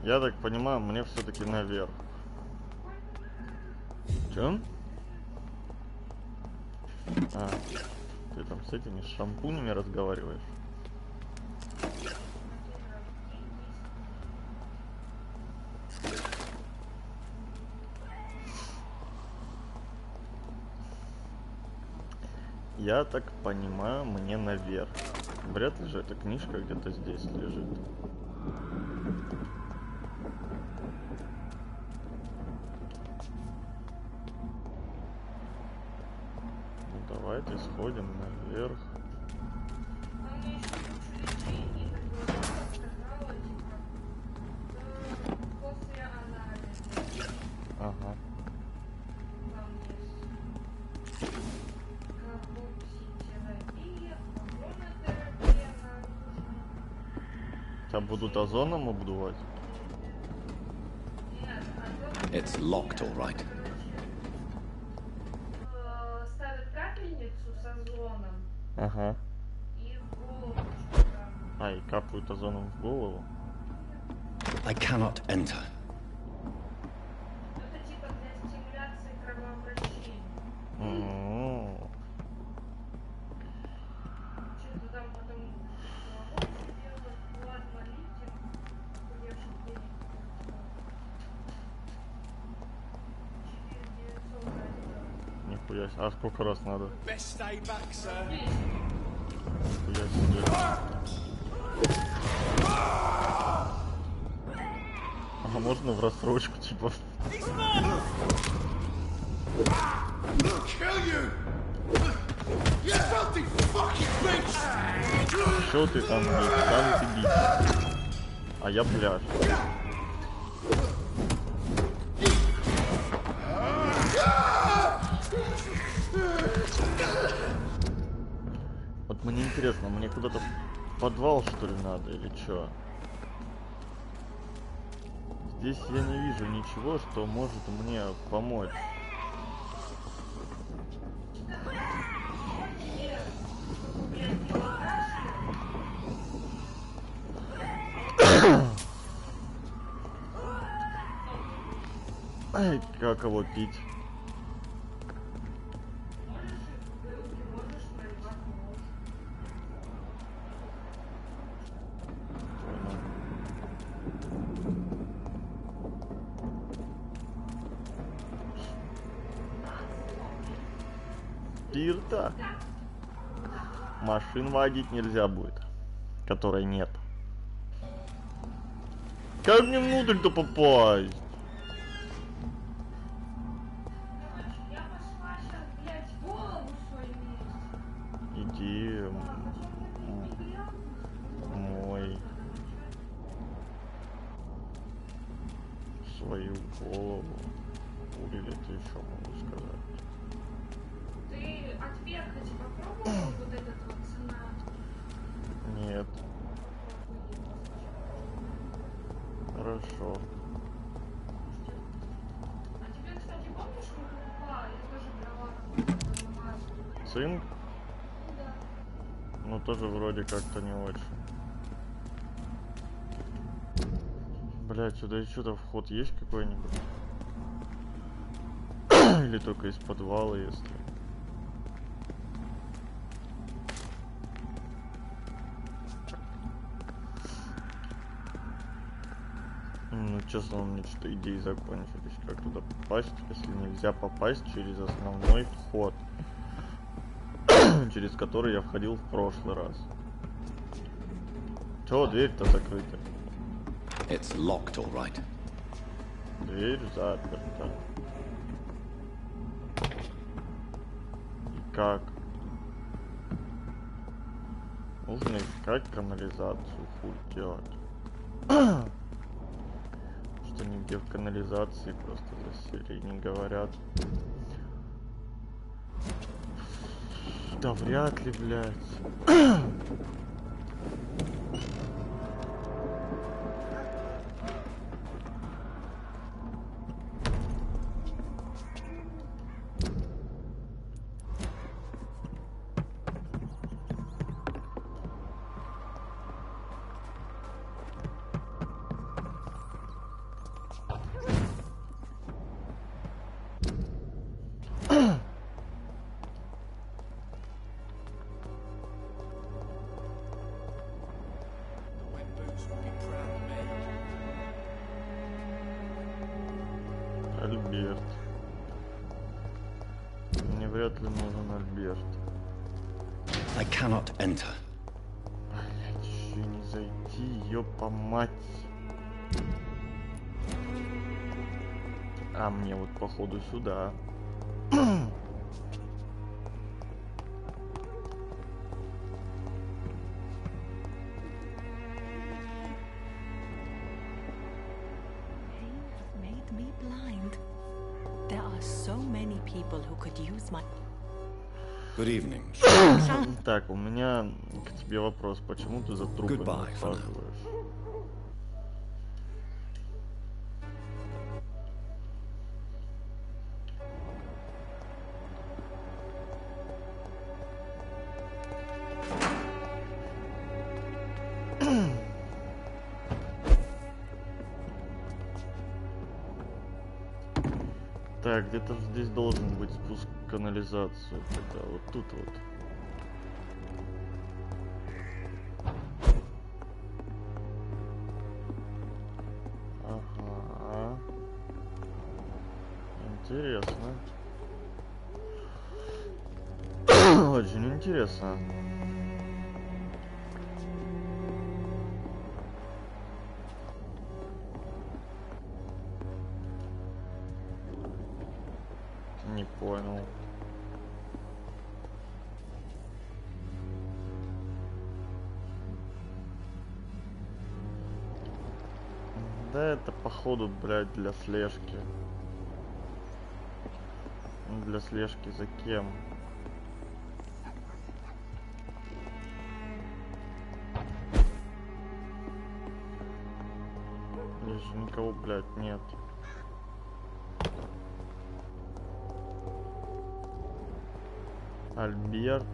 Я так понимаю, мне все-таки наверх. Чё? А, ты там с этими шампунями разговариваешь? Я так понимаю, мне наверх. Вряд ли же эта книжка где-то здесь лежит. Ну, давайте сходим наверх. Ага. Тебя будут озоном обдувать? It's locked, all right. Ставят капельницу с озоном. Ага. И в голову. А, и капают озоном в голову? I cannot enter. Это типа для стимуляции кровообращения. Что-то там потом делают, ладно, литим, худевших денег. 4900 за Нихуя себе. А сколько раз надо? Best stay back, sir. Нихуя себе. А можно в рассрочку, типа? Чё ты там, блядь, там ты бить? А я пляж. Вот мне интересно, мне куда-то в подвал, что ли, надо, или чё? Здесь я не вижу ничего, что может мне помочь. Ай, как его пить? Спирта. Машин водить нельзя будет, которой нет. Как мне внутрь-то попасть? Я пошла сейчас, блядь, голову свою есть. Иди мой свою голову. Или ты еще могу сказать? Ты отвергать попробовал вот этот вот цена? Нет. Хорошо. А тебе, кстати, помнишь, что покупала? Я тоже брала Цинк? Ну да. Ну тоже вроде как-то не очень. Блять, сюда еще-то вход есть какой-нибудь? Или только из подвала, если. Ну, честно, у меня что-то идеи закончились. Как туда попасть, если нельзя попасть через основной вход, через который я входил в прошлый раз. Чего дверь-то закрыта? It's locked, all right. Дверь заперта. И как? Нужно искать канализацию, хуй делать. Что нигде в канализации просто засели и не говорят. Да вряд ли, блядь. Альберт. Мне вряд ли нужен Альберт. I cannot enter. Блять, еще не зайти, ёпа мать. А мне вот походу сюда. Made me blind. There are so many people who could use my... Good evening. Так, у меня к тебе вопрос. Почему ты за трупами Goodbye for now. ухаживаешь? Так, где-то здесь должен быть спуск в канализацию. Это вот тут вот. Ага. Интересно. Очень интересно. Не понял. Да это походу, блядь, для слежки. Для слежки за кем? Здесь же никого, блядь, нет. Альберт.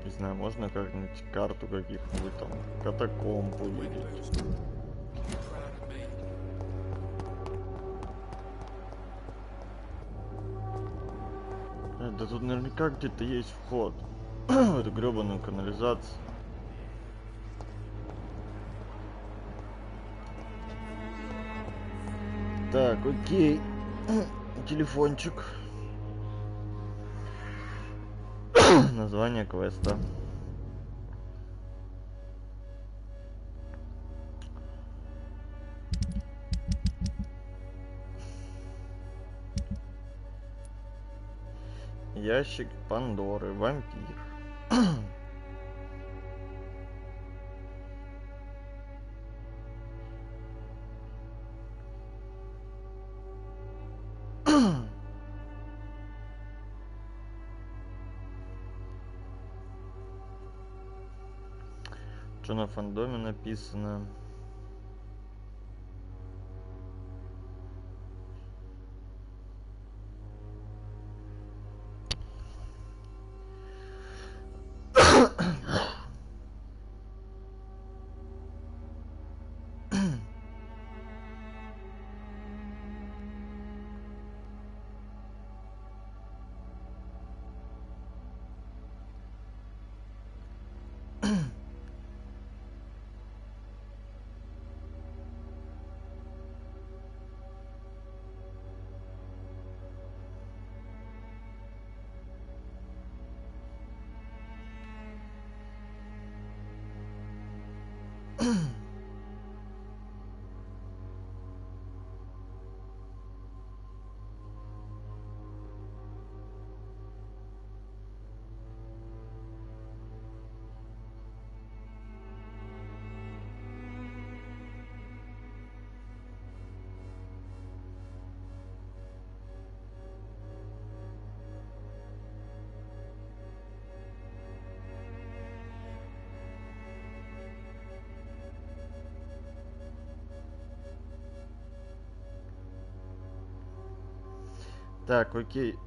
Не знаю, можно как-нибудь карту каких-нибудь там катакомб увидеть. Да тут наверняка где-то есть вход в эту гребаную канализацию. Так, окей. Телефончик. Название квеста. Ящик Пандоры. Вампир. Что на фандоме написано? Так, окей.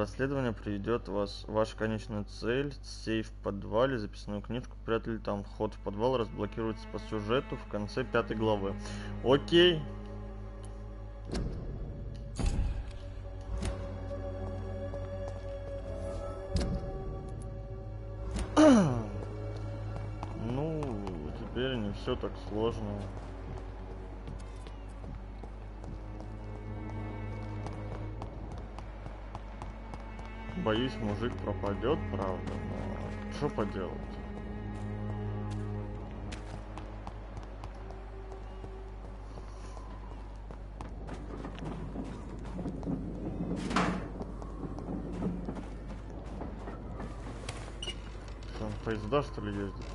расследование приведет вас. Ваша конечная цель — сейф в подвале, записную книжку прятали там. Вход в подвал разблокируется по сюжету в конце 5 главы. Окей. Ну, теперь не все так сложно. Боюсь, мужик пропадет, правда, но что поделать? Что, он поезда, что ли, ездит?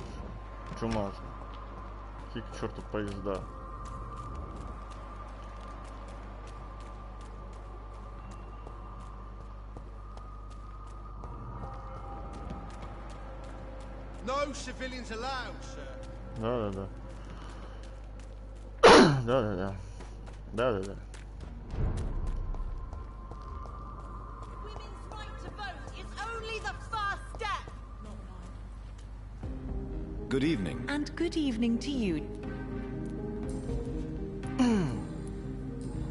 Чумазно. Какие к черту поезда? No civilians allowed, sir. Да-да-да. Да-да-да. Да-да-да. Women's right to vote is only the first step. Good evening. And good evening to you.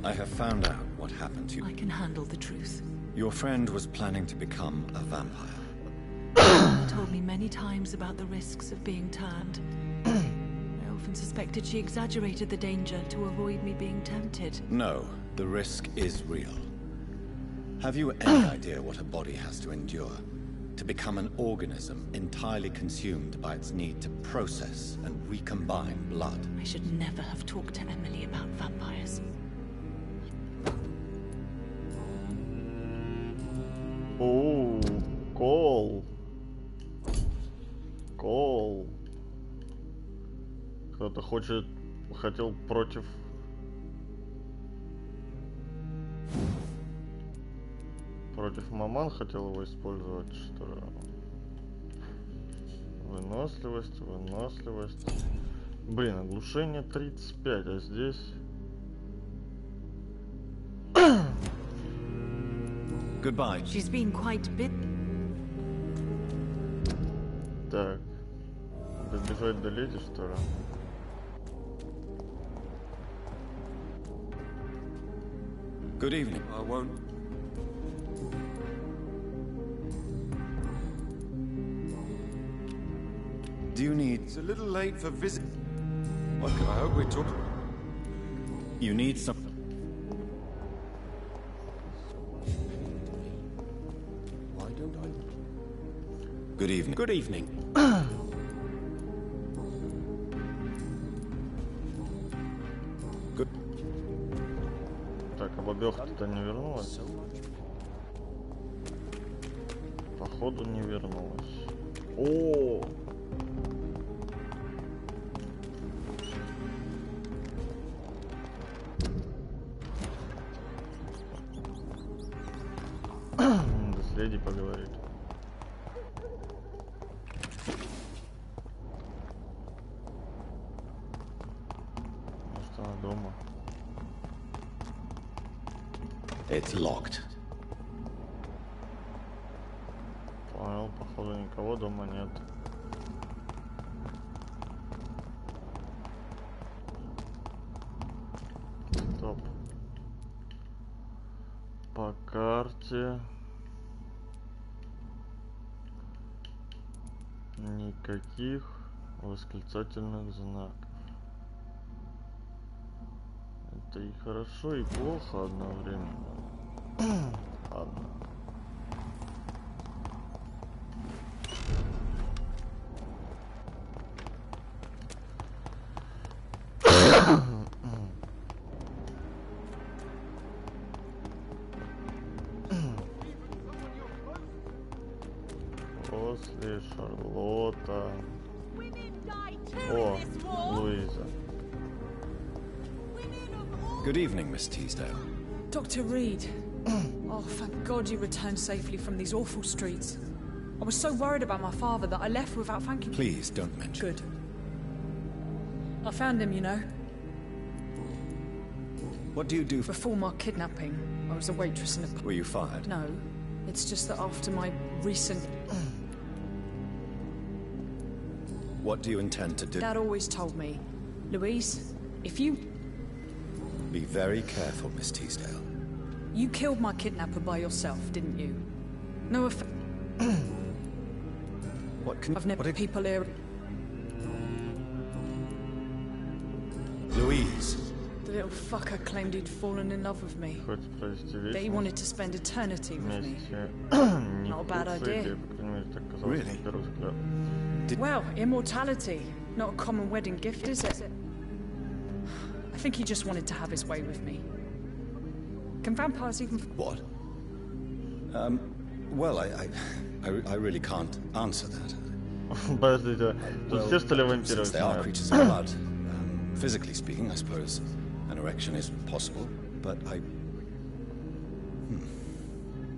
I have found out what happened to you. I can handle the truth. Your friend was planning to become a vampire. She told me many times about the risks of being turned. I often suspected she exaggerated the danger to avoid me being tempted. No, the risk is real. Have you any idea what a body has to endure? To become an organism entirely consumed by its need to process and recombine blood. I should never have talked to Emily about vampires. Оу, кол. Кол. Кто-то хотел против... Против маман хотел его использовать, что ли? Выносливость, выносливость. Блин, оглушение 35, а здесь... Goodbye. She's been quite bit. Так. Добежать до леди, что ли? Good evening. I won't. Do you need... It's a little late for visit. What can I hope we're talking? You need some... Why don't I? Good evening. Good evening. Good... Так, а бабёха-то не вернулась? Походу не вернулась. О! Да с леди поговорить. Может, она дома? It's locked. Понял, походу никого дома нет. Стоп. По карте никаких восклицательных знаков. Это и хорошо, и плохо одновременно. Ладно. После Шарлотта. О, Луиза. Good evening, Miss Teasdale. Dr. Reed. Oh, thank God you returned safely from these awful streets. I was so worried about my father that I left without thanking you. Please don't mention. Good. I found him, you know. What do you do? Before my kidnapping, I was a waitress in a... Were you fired? No. It's just that after my recent... What do you intend to do? Dad always told me, Louise, if you... Be very careful, Miss Teasdale. You killed my kidnapper by yourself, didn't you? No offense. What can... I've never... People here... Louise! The little fucker claimed he'd fallen in love with me. Хочет провести That he вечность wanted to spend eternity with me. вместе. Not a bad idea. Идея, по крайней мере, так казалось Really? на первый взгляд. Well, immortality. Not a common wedding gift, is it? I think he just wanted to have his way with me. Can vampires even... What? Well, I really can't answer that. Подождите, тут все что ли вампиры Since they are знают? creatures of blood, physically speaking, I suppose an erection is possible, but I...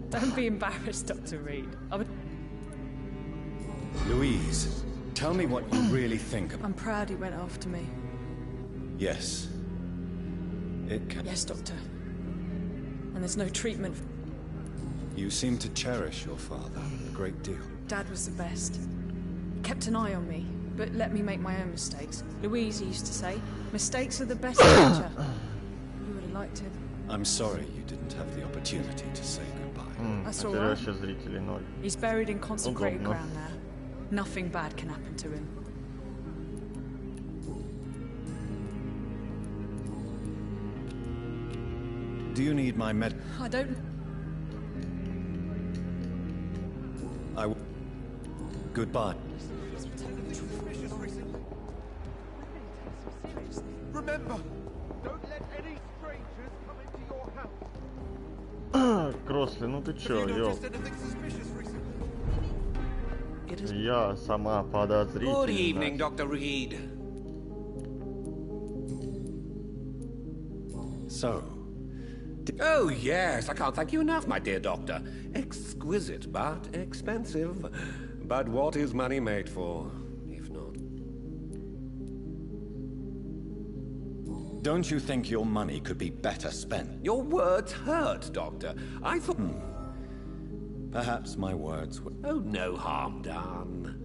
Don't be embarrassed, Dr. Reed. Louise, tell me what you really think about... I'm proud he went after me. Yes. It can... Yes, Doctor. And there's no treatment. You seem to cherish your father a great deal. Dad was the best. He kept an eye on me, but let me make my own mistakes. Louise used to say, mistakes are the best teacher. You would have liked him. I'm sorry you didn't have the opportunity to say goodbye. That's all Теперь right. вообще зрителей ноль. He's buried in consecrated Удобно. ground now. Nothing bad can happen to him. Do you need my med... I don't... Goodbye. Remember, don't let any strangers come into your house. Кросли, ну ты чё, Have you ёп. noticed anything suspicious recently? Я сама подозрительная. Good evening, Dr. Reed. So, Oh, yes, I can't thank you enough, my dear doctor. Exquisite, but expensive. But what is money made for, if not? don't you think your money could be better spent? Your words hurt, Doctor. I thought... Perhaps my words were... Oh, no harm done.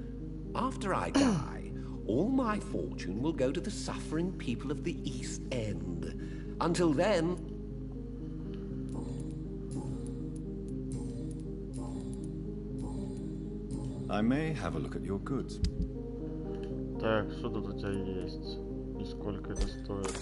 After I die, all my fortune will go to the suffering people of the East End. Until then... I may have a look at your goods. Так, что тут у тебя есть? И сколько это стоит?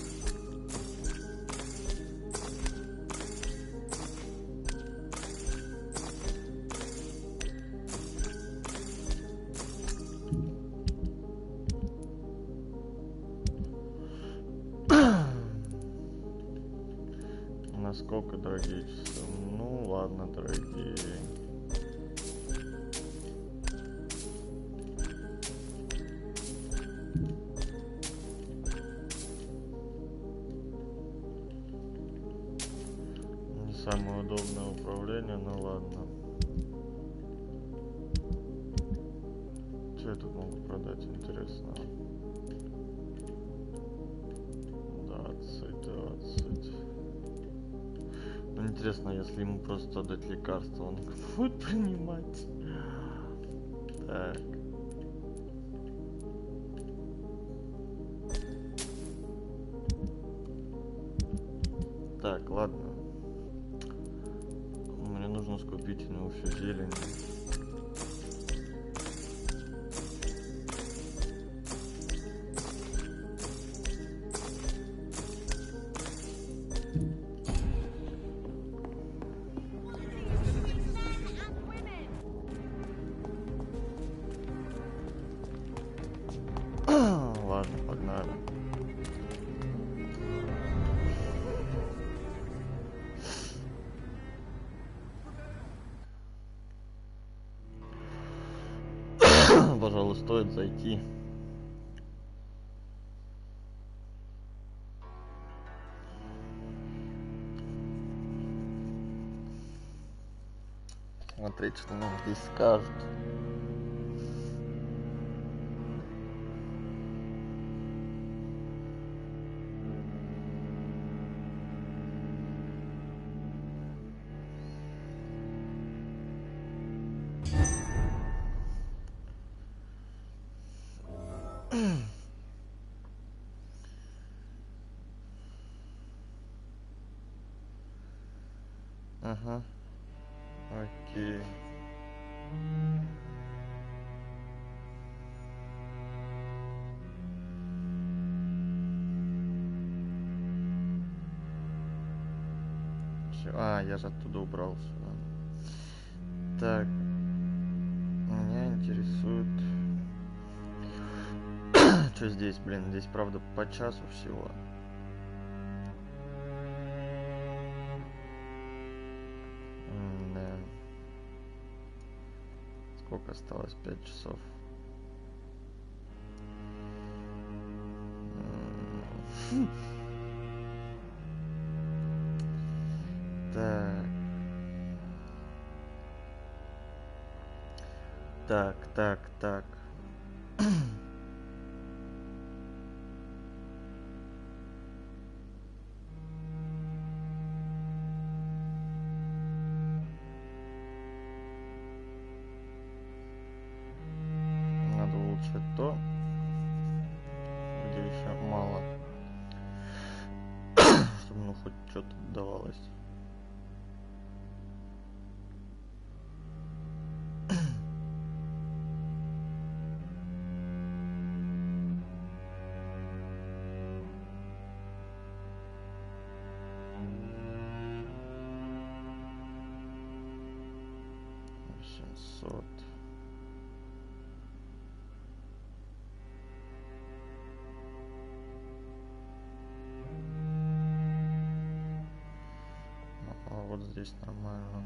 Насколько дорогие часы? Ну ладно, дорогие. Не самое удобное управление, ну ладно. Что я тут могу продать, интересно? 20. Ну, интересно, если ему просто дать лекарство, он будет принимать. Так. Так, ладно. Мне нужно скупить у него всю зелень. Ладно, погнали. Пожалуй, стоит зайти. Смотреть, что нам здесь скажут. Ага. Окей. А, я же оттуда убрал сюда. Так. Меня интересует... Что здесь, блин? Здесь, правда, по часу всего. Да. Сколько осталось? 5 часов. Так. Так. Надо улучшить то, где еще мало, чтобы ну хоть что-то давалось. Вот здесь нормально.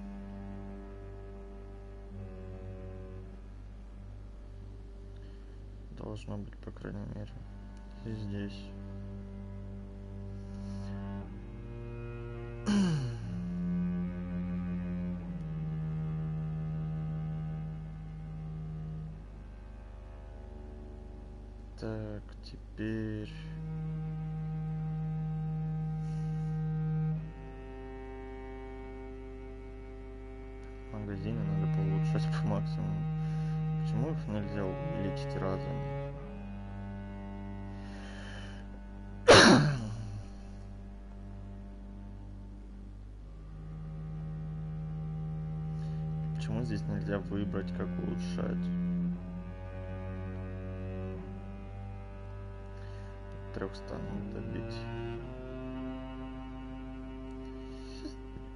Должно быть, по крайней мере. И здесь. Так, теперь... Магазины надо улучшать по максимуму. Почему их нельзя увеличить разом? Почему здесь нельзя выбрать, как улучшать? 300 надо добить.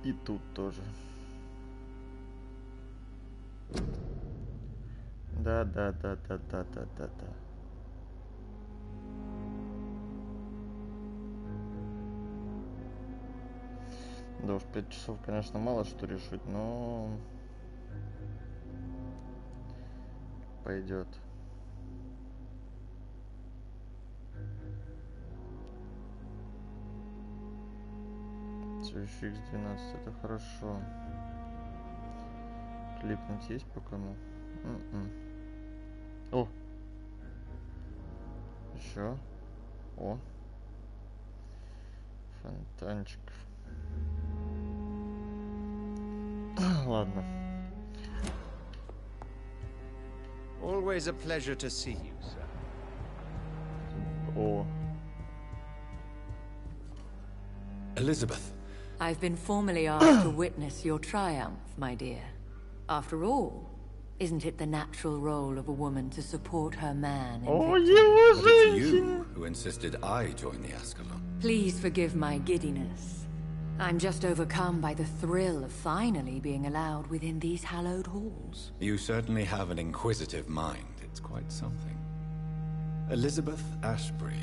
И тут тоже. Да. Да уж 5 часов, конечно, мало что решить, но пойдет. Все еще X12, это хорошо. Кликнуть есть по кому? О! Еще. О! Фонтанчик. Ладно. Always a pleasure to see you, sir. О. Elizabeth. I've been formally asked to witness your triumph, my dear. After all, isn't it the natural role of a woman to support her man in victory? But it's you who insisted I join the Ascalon. Please forgive my giddiness. I'm just overcome by the thrill of finally being allowed within these hallowed halls. You certainly have an inquisitive mind. It's quite something. Elizabeth Ashbury,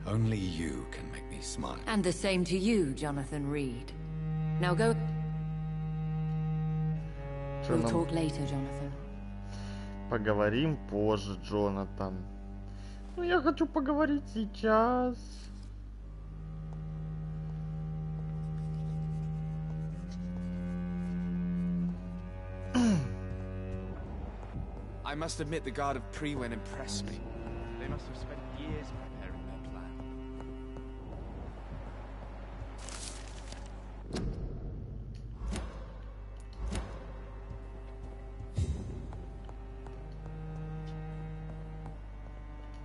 only you can make me smile. And the same to you, Jonathan Reed. Now go... We'll talk later, Jonathan. Поговорим позже, Джонатан. Ну, я хочу поговорить сейчас. I must admit the Guard of Prewen impressed me. They must have spent years preparing their plan.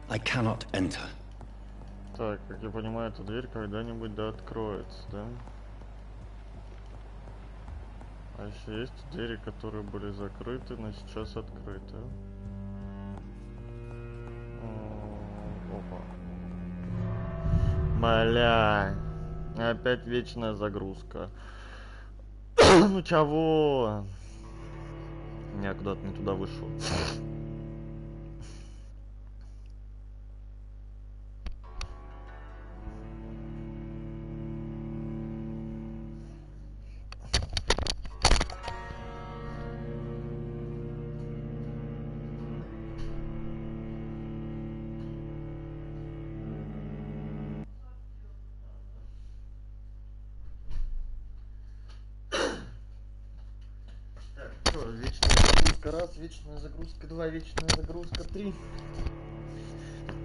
I cannot enter. Так, как я понимаю, эта дверь когда-нибудь да откроется, да? А еще есть двери, которые были закрыты, но сейчас открыты. Опа. Бля. Опять вечная загрузка. Ну чего? Я куда-то не туда вышел. Вечная загрузка раз, вечная загрузка два, вечная загрузка три.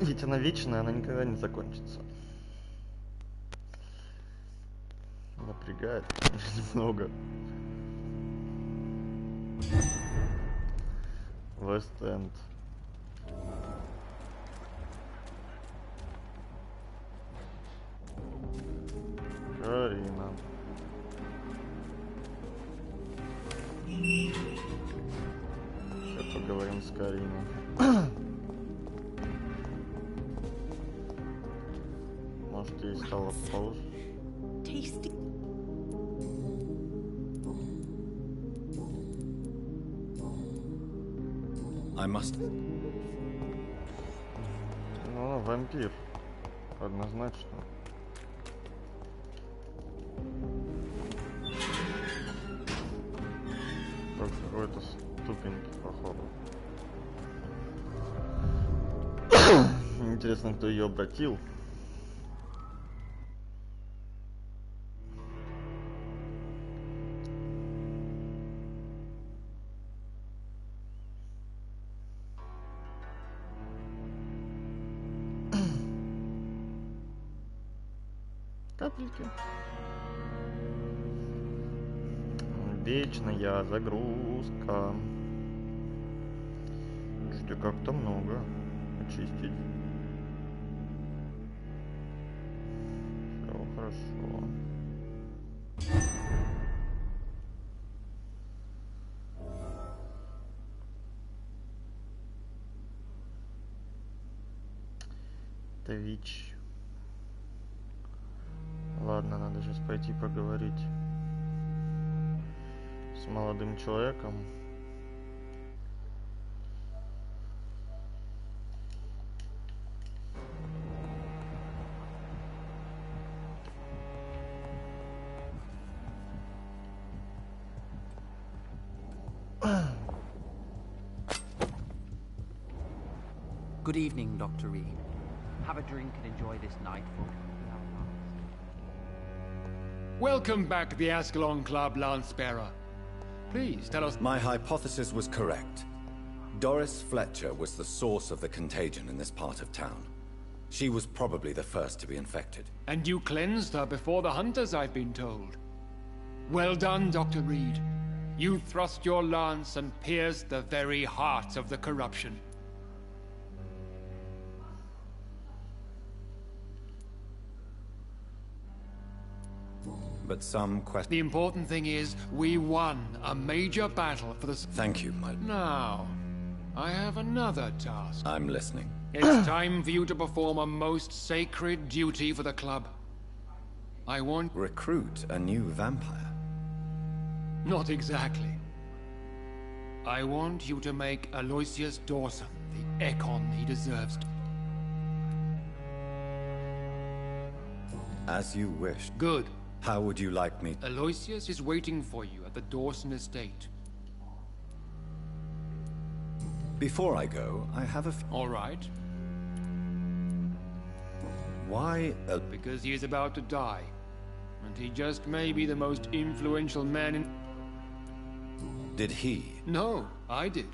Ведь она вечная, она никогда не закончится. Напрягает немного. Вест-Энд. Карина. Сейчас поговорим с Кариной. Может, ей стало получше. I must... Ну, вампир. Однозначно. Какой-то ступеньки, походу. Интересно, кто ее обратил. Капельки. Вечная загрузка. Что как-то много. Очистить. Все хорошо. Твич. Ладно, надо сейчас пойти поговорить с молодым человеком. Good evening, Dr. Reed. Have a drink and enjoy this night for... Welcome back to the Ascalon Club, Lance-Bearer. Please, tell us... My hypothesis was correct. Doris Fletcher was the source of the contagion in this part of town. She was probably the first to be infected. And you cleansed her before the hunters, I've been told. Well done, Dr. Reed. You thrust your lance and pierced the very heart of the corruption. But some question... The important thing is, we won a major battle for the... Thank you, my... Now, I have another task. I'm listening. It's time for you to perform a most sacred duty for the club. I want... Recruit a new vampire? Not exactly. I want you to make Aloysius Dawson the Ekon he deserves. As you wish. Good. How would you like me? Aloysius is waiting for you at the Dawson estate. Before I go, I have a... All right. Why? Because he is about to die. And he just may be the most influential man in... Did he? No, I did.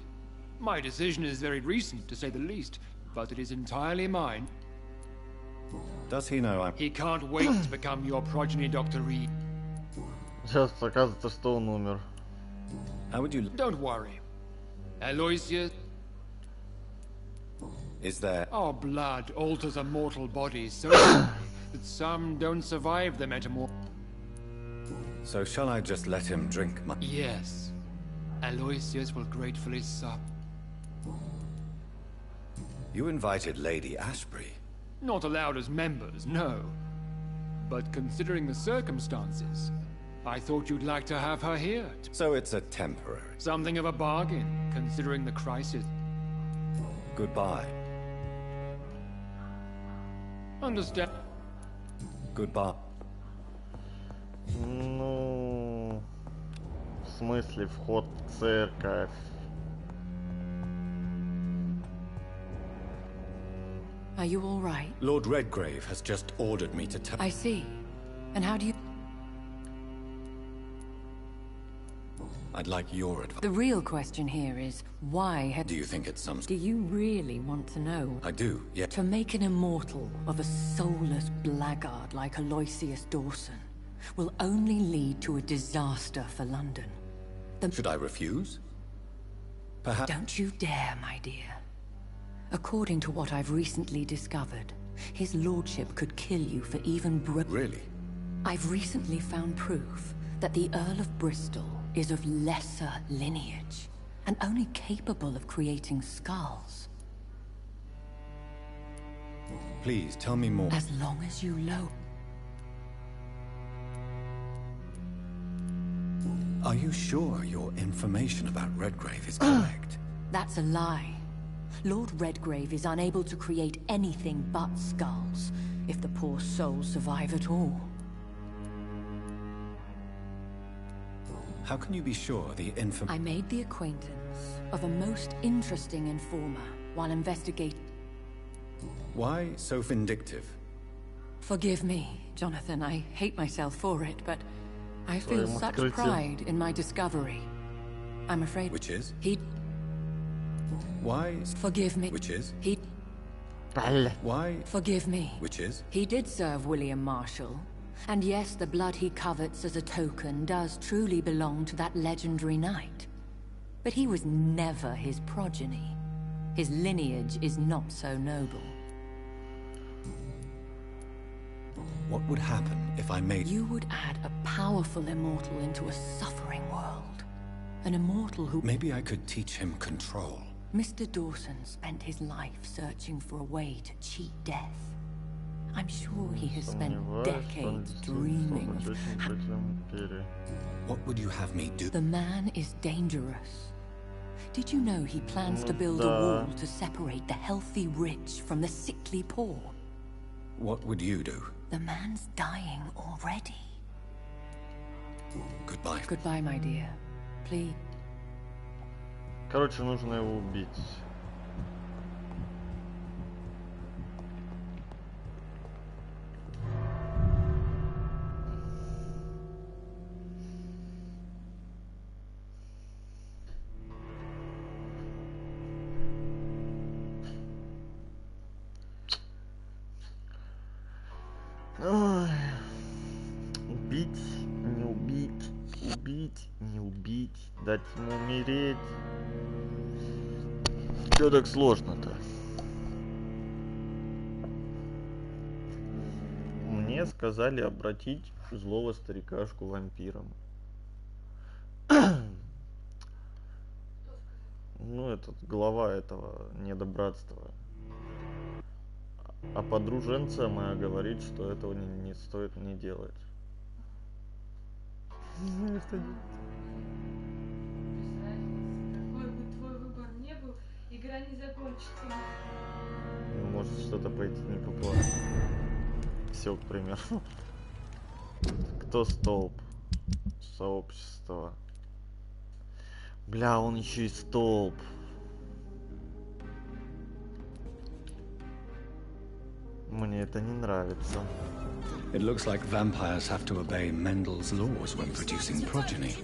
My decision is very recent, to say the least, but it is entirely mine. Does he know I'm... He can't wait to become your progeny, Dr. Reed. Сейчас оказывается, что он умер. How would you... Don't worry. Aloysius... Is there... Our blood alters a mortal body so that some don't survive the metamorphosis. So shall I just let him drink my... Yes. Aloysius will gratefully sup. You invited Lady Ashbury. Not allowed as members, no. But considering the circumstances, I thought you'd like to have her here. So it's a temporary... Something of a bargain, considering the crisis. Goodbye. Understand? Goodbye. Ну... В смысле, вход в церковь? Are you all right? Lord Redgrave has just ordered me to tell... I see. And how do you... I'd like your advice. The real question here is, why have... Do you think it's some... Do you really want to know? I do, yeah. To make an immortal of a soulless blackguard like Aloysius Dawson will only lead to a disaster for London. Should I refuse? Perhaps... Don't you dare, my dear. According to what I've recently discovered, his lordship could kill you for even Really? I've recently found proof that the Earl of Bristol is of lesser lineage, and only capable of creating skulls. Please, tell me more. As long as you know. Are you sure your information about Redgrave is correct? That's a lie. Lord Redgrave is unable to create anything but skulls, if the poor soul survive at all. How can you be sure the I made the acquaintance of a most interesting informer while investigating... Why so vindictive? Forgive me, Jonathan. I hate myself for it, but I feel such pride in my discovery. I'm afraid... Which is? He... Why... Forgive me. Which is? He... Why... Forgive me. Which is? He did serve William Marshall. And yes, the blood he covets as a token does truly belong to that legendary knight. But he was never his progeny. His lineage is not so noble. What would happen if I made... You would add a powerful immortal into a suffering world. An immortal who... Maybe I could teach him control. Mr. Dawson spent his life searching for a way to cheat death. I'm sure he has spent decades dreaming of... What would you have me do? The man is dangerous. Did you know he plans to build a wall to separate the healthy rich from the sickly poor? What would you do? The man's dying already. Goodbye. Goodbye, my dear. Please. Короче, нужно его убить. Ой. Убить, не убить, убить, не убить, дать ему умереть. Чё так сложно-то? Мне сказали обратить злого старикашку вампиром. Ну, этот глава этого недобратства. А подруженца моя говорит, что этого не стоит мне делать. Какой бы твой выбор не был, игра не закончится. Может что-то пойти не по плану. Все, к примеру. Кто столб? Сообщество. Бля, он еще и столб. Мне это не нравится. It looks like vampires have to obey Mendel's laws when producing progeny.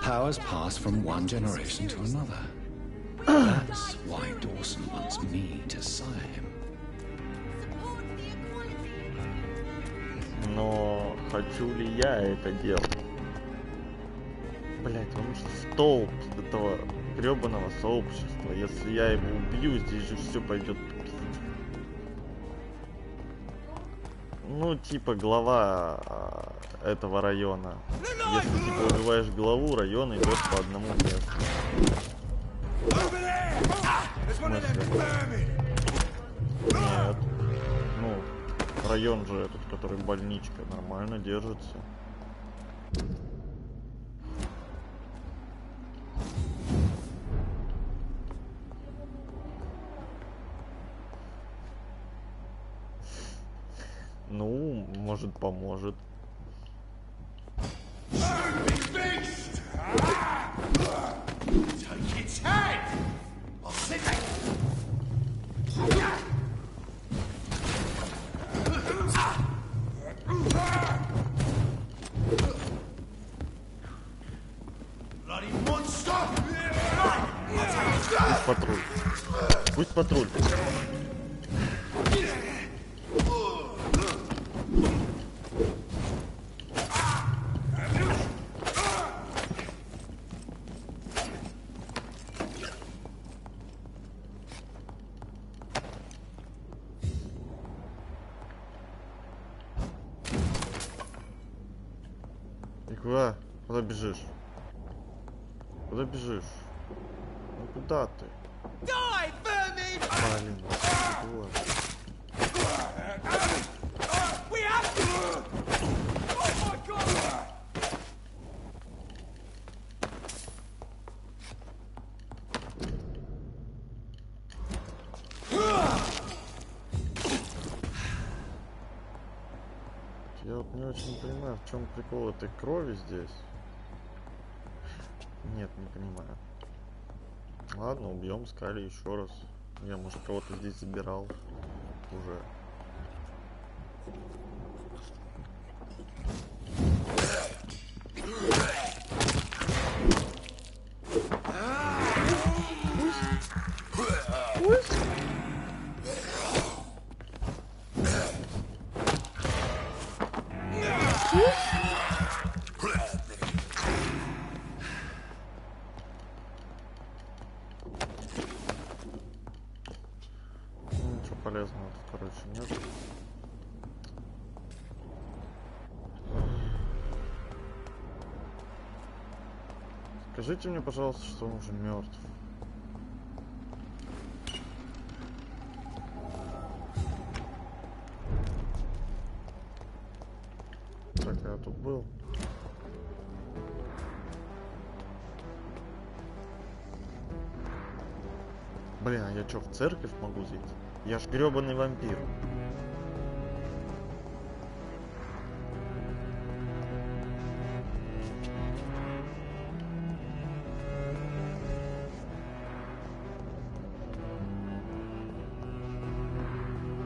Powers pass from one generation to another. That's why Dawson wants me to sire him. Но хочу ли я это делать? Блять, он же столб этого гребаного сообщества. Если я его убью, здесь же все пойдет. Ну, типа глава этого района. Если типа убиваешь главу, район идет по одному месту. В смысле? Нет. Ну, район же этот, который больничка, нормально держится. Ну, может, поможет. Пусть патруль. Пусть патруль. Ты куда? Куда бежишь? Куда бежишь? Ну куда ты? Блин, вот. Я вот не очень понимаю, в чем прикол этой крови здесь. Нет, не понимаю. Ладно, убьем Скали еще раз. Я, может, кого-то здесь забирал уже. Ничего полезного тут, короче, нет. Скажите мне, пожалуйста, что он уже мертв. Так, я тут был. Блин, а я что, в церковь могу зайти? Я ж грёбаный вампир.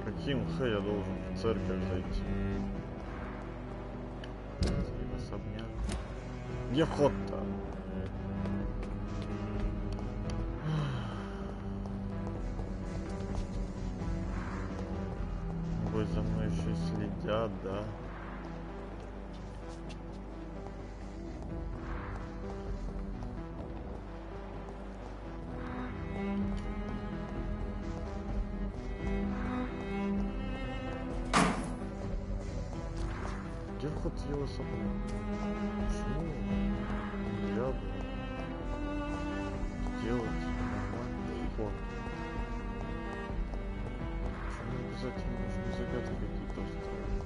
Каким я должен в церковь зайти? Особняк. Где вход-то? За мной еще следят, да. Где вход с его собой? Почему нельзя сделать нормальный вход? Обязательно нужно загадки какие-то устроить.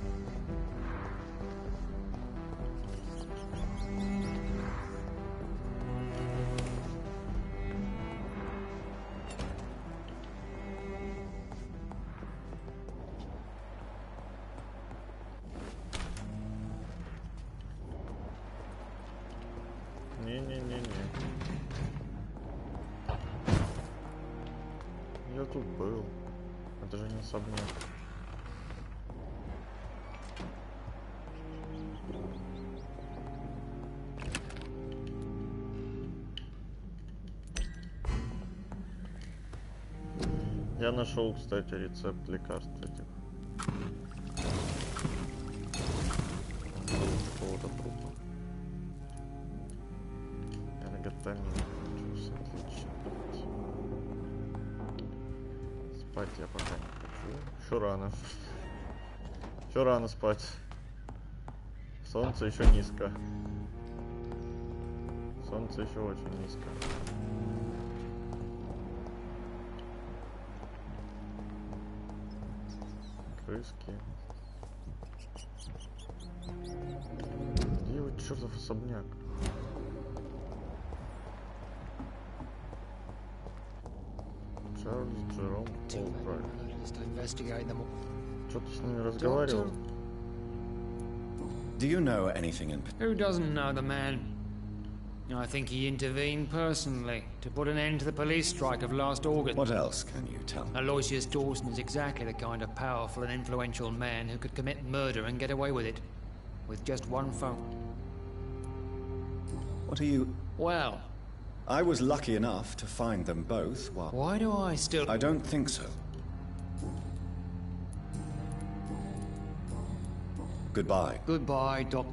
Не-не-не-не. Я тут был. Это же не особняк. Я нашел, кстати, рецепт лекарств этих. Какого-то трупа. Эрготамин. Отлично. Спать я пока не хочу. Еще рано. Еще рано спать. Солнце еще низко. Солнце еще очень низко. Крыски. Где его чертов особняк? Чарльз Джером Олбрайт. Что ты с ними разговаривал? Do you know anything in Who doesn't know the man? I think he intervened personally to put an end to the police strike of last August. What else can you tell me? Aloysius Dawson is exactly the kind of powerful and influential man who could commit murder and get away with it. With just one phone. What are you... Well... I was lucky enough to find them both while... Why do I still... I don't think so. Goodbye. Goodbye, Doc...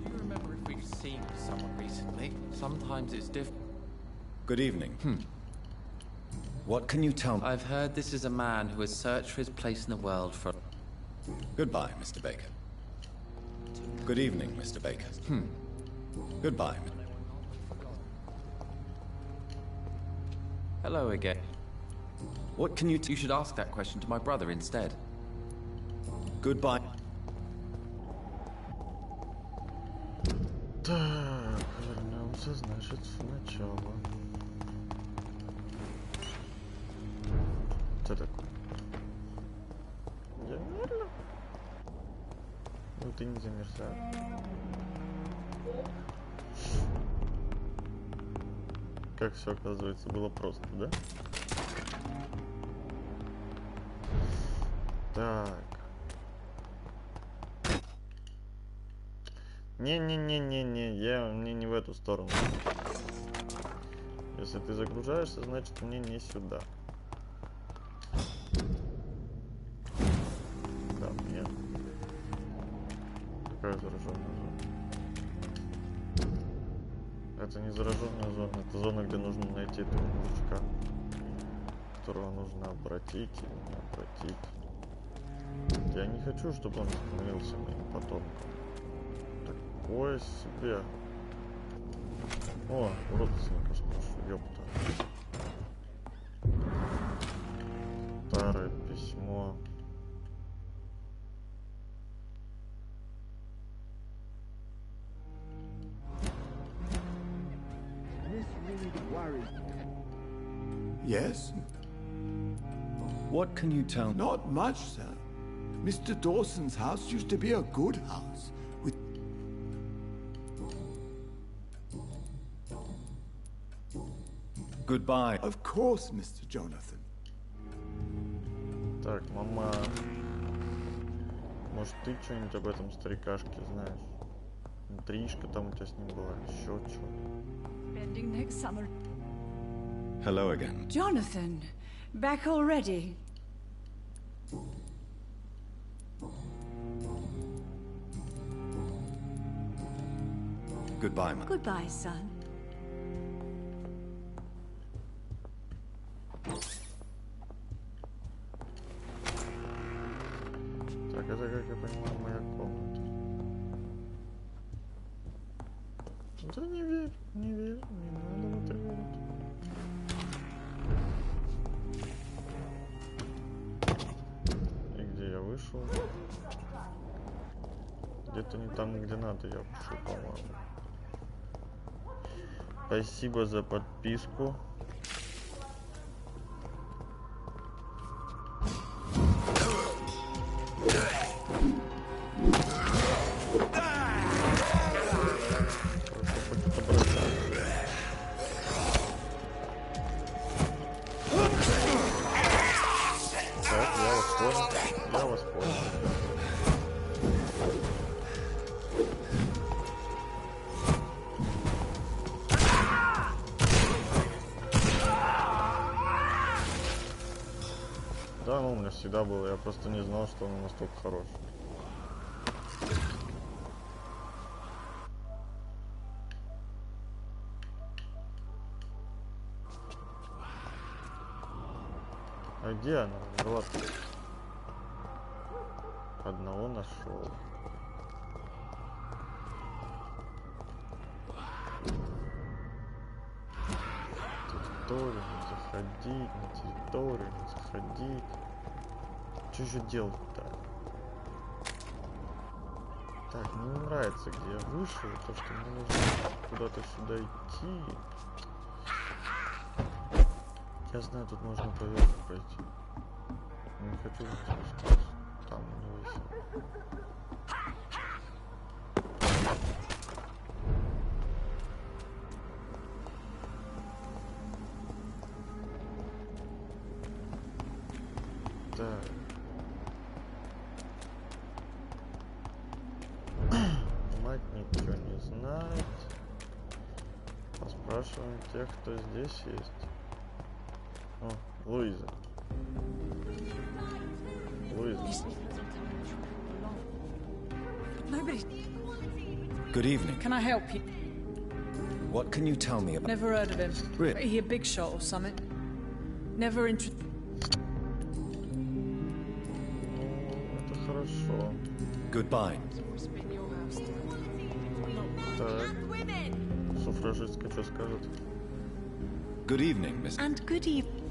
Do you remember if we've seen someone recently? Sometimes it's different. Good evening. What can you tell me? I've heard this is a man who has searched for his place in the world for... Goodbye, Mr. Baker. Good evening, Mr. Baker. Goodbye. Hello again. What can you... You should ask that question to my brother instead. Goodbye. Так, вернемся, значит, сначала. Что такое? Замерзла? Ну ты не замерзла. Как все оказывается было просто, да? Так. Не-не-не-не-не, мне не в эту сторону. Если ты загружаешься, значит мне не сюда. Да, нет. Какая зараженная зона? Это не зараженная зона, это зона, где нужно найти этого мужичка, которого нужно обратить или не обратить. Я не хочу, чтобы он становился моим потомком. Такое себе. О, родственника спрошу, ёпта. Старое письмо. Yes? What can you tell me? Not much, sir. Mr. Dawson's house used to be a good house. With... Goodbye. Of course, Mr. Jonathan. Так, мама. Может, ты что-нибудь об этом старикашке знаешь? Интрижка там у тебя с ним была, еще что? Ending next summer. Hello again. Jonathan, back already? Goodbye, Mom. Goodbye, son. Так, это, как я понимаю, моя комната. Да не верь, не верь, не надо в это верить. И где я вышел? Где-то не там, где надо, я вышел, по-моему. Спасибо за подписку. Да, ну у меня всегда было, я просто не знал, что он настолько хороший. где она? Вот. Одного нашел. Территорию не заходить, на территорию не заходить. Что же делать-то? Так, мне не нравится, где я вышел, то что мне нужно куда-то сюда идти. Я знаю, тут можно поверху пройти. Не хочу, что там не весело. Так. Мать ничего не знает. Поспрашиваем тех, кто здесь есть. О, Луиза. Луиза. Nobody. Good evening. Can I help you? What can you tell me about... Never heard of him. Really? He a big shot or something? Never interested. Это хорошо. Goodbye. Так. Суфражистка что скажет? Good evening, Miss... And good evening.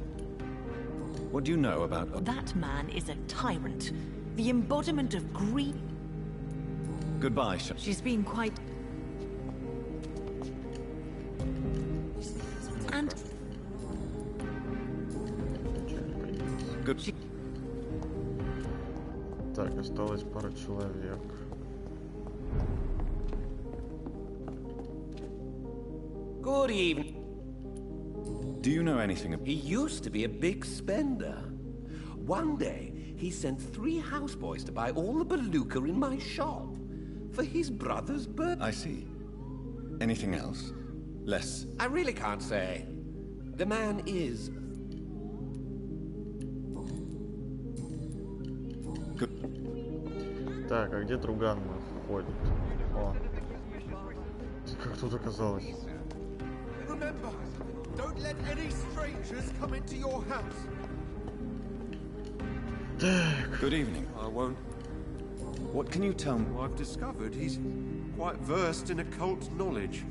What do you know about... That man is a tyrant. The embodiment of greed. Goodbye, She's been quite... And... Good... Так, осталось пара человек. Good evening. Do you know anything about... He used to be a big spender. One day, he sent 3 houseboys to buy all the beluga in my shop for his brother's birthday. I see. Anything else? Less... I really can't say. The man is... Так, а где друган мой ходит? О. Как тут оказалось? Remember, don't let any strangers come into your house. Good evening. I won't. What can you tell me? I've discovered he's quite versed in occult knowledge.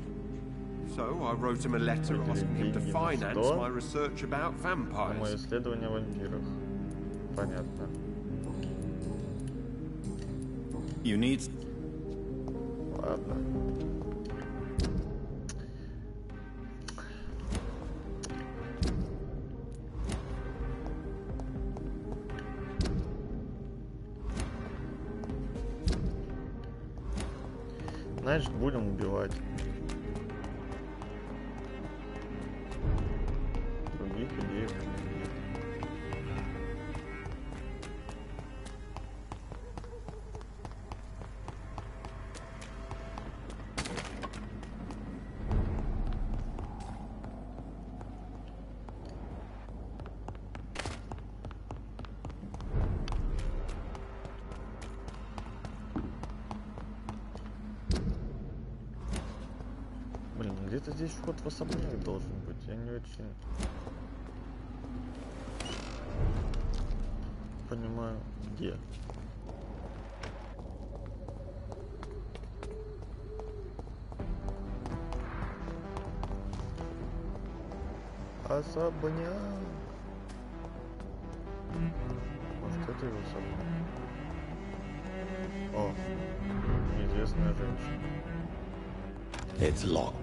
So I wrote him a letter asking him to finance my research about vampires. Мое исследование вампиров. Понятно. You need... Ладно. Значит, будем убивать. Других идей у меня нет. Блин, где-то здесь вход в особняк должен быть. Я не очень понимаю, где. Особняк. Может, это его особняк? О, неизвестная женщина. It's locked.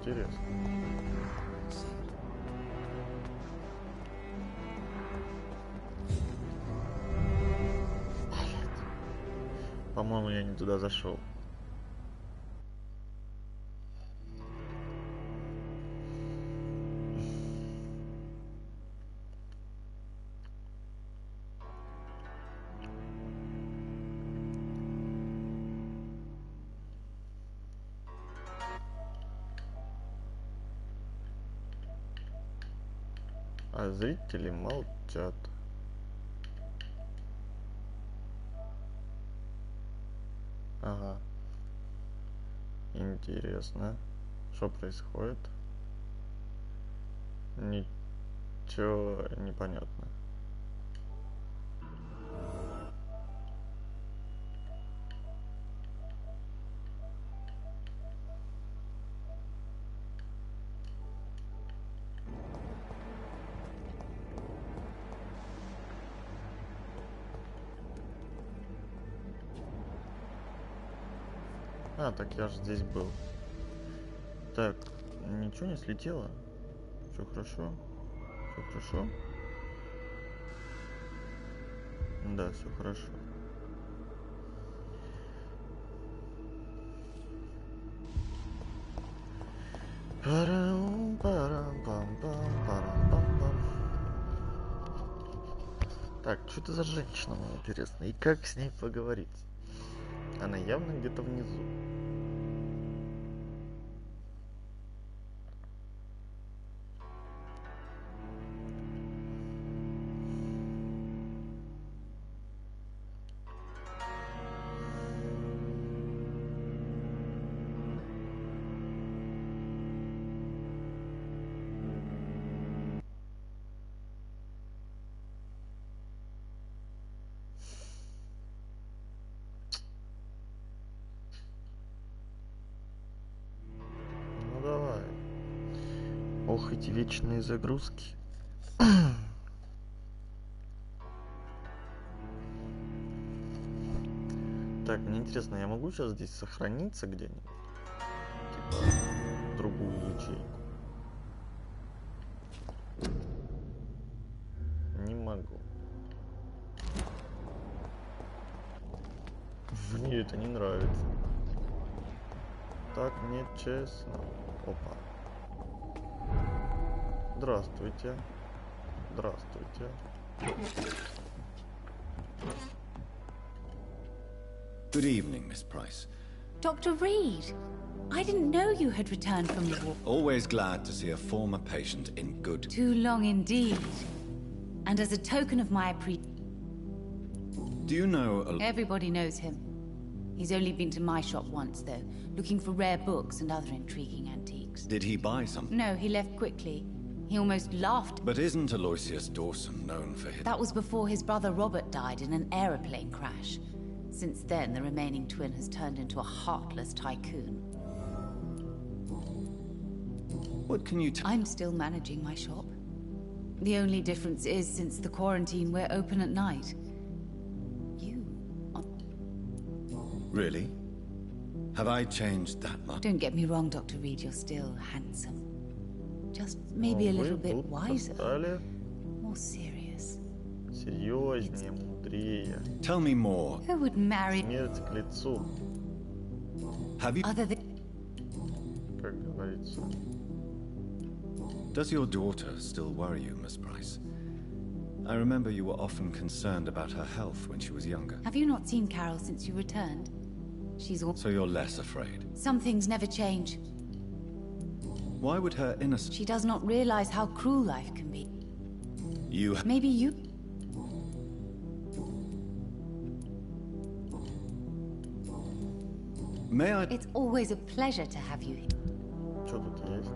Интересно. По-моему, я не туда зашел. А зрители молчат. Ага. Интересно. Что происходит? Ничего непонятно. А, так я же здесь был. Так, ничего не слетело. Все хорошо. Все хорошо. Да, все хорошо. Так, что это за женщина, мне интересно, и как с ней поговорить? Она явно где-то внизу. Ох, эти вечные загрузки. Так, мне интересно, я могу сейчас здесь сохраниться где-нибудь? Типа, в другую ячейку? Не могу. Мне это не нравится. Так нечестно. Опа. Здравствуйте. Здравствуйте. Good evening, Miss Price. Dr. Reed, I didn't know you had returned from the war. Always glad to see a former patient in good... Too long indeed. And as a token of my Do you know Everybody knows him. He's only been to my shop once, though, looking for rare books and other intriguing antiques. Did he buy something? No, he left quickly. He almost laughed. But isn't Aloysius Dawson known for his... That was before his brother Robert died in an aeroplane crash. Since then, the remaining twin has turned into a heartless tycoon. What can you tell? I'm still managing my shop. The only difference is, since the quarantine, we're open at night. You are... Really? Have I changed that much? Don't get me wrong, Dr. Reed, you're still handsome. Just maybe a little bit wiser. More serious. Серьезнее, мудрее. Tell me more. Who would marry... Смерть к лицу. Have you... Other than... Как говорится. Does your daughter still worry you, Miss Price? I remember you were often concerned about her health when she was younger. Have you not seen Carol since you returned? She's all... So you're less afraid? Some things never change. Why would her innocence... She does not realize how cruel life can be. You... Maybe you... May I... It's always a pleasure to have you here. Что тут есть?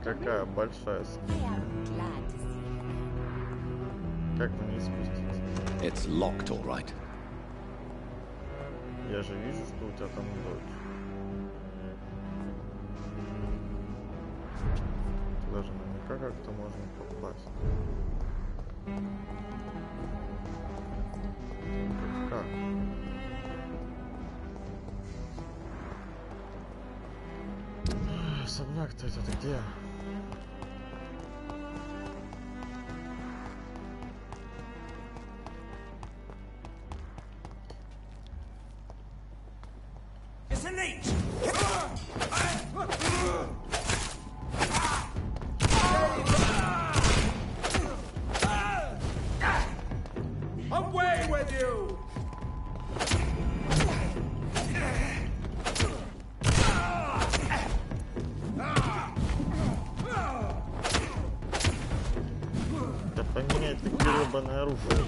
Какая большая скидка. Как мне спуститься? It's locked, all right. Я же вижу, что у тебя там дочь. Туда же наверняка как-то можно попасть. Как? Особняк-то это где? Away with you! Да поменять ты гребаное оружие.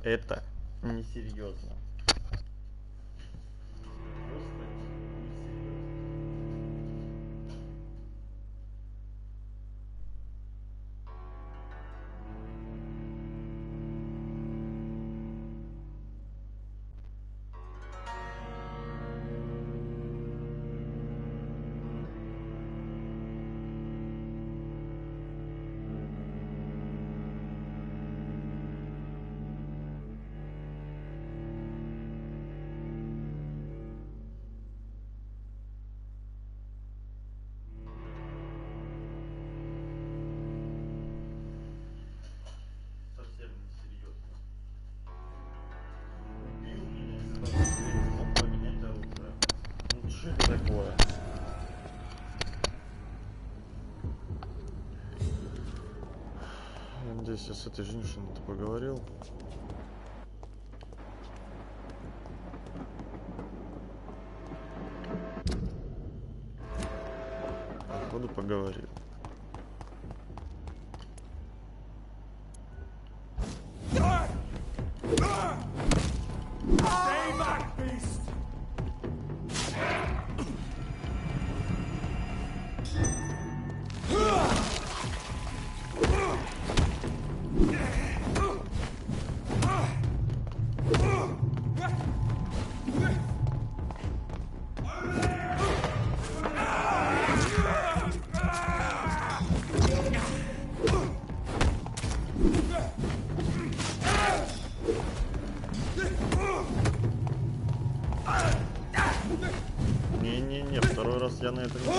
Это несерьезно. Такое. Я надеюсь, я с этой женщиной-то поговорил. Походу поговорил. Не-не-не, второй раз я на это не буду.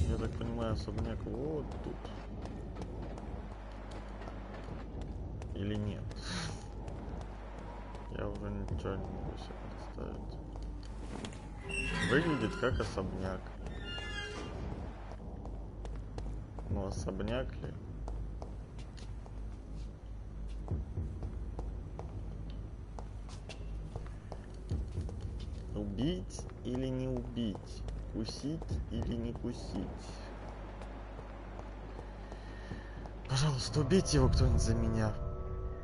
Я так понимаю, особняк вот тут. Или нет? Я уже ничего не могу себе представить. Выглядит как особняк. Но особняк ли? Убить или не убить? Кусить или не кусить? Пожалуйста, убейте его кто-нибудь за меня.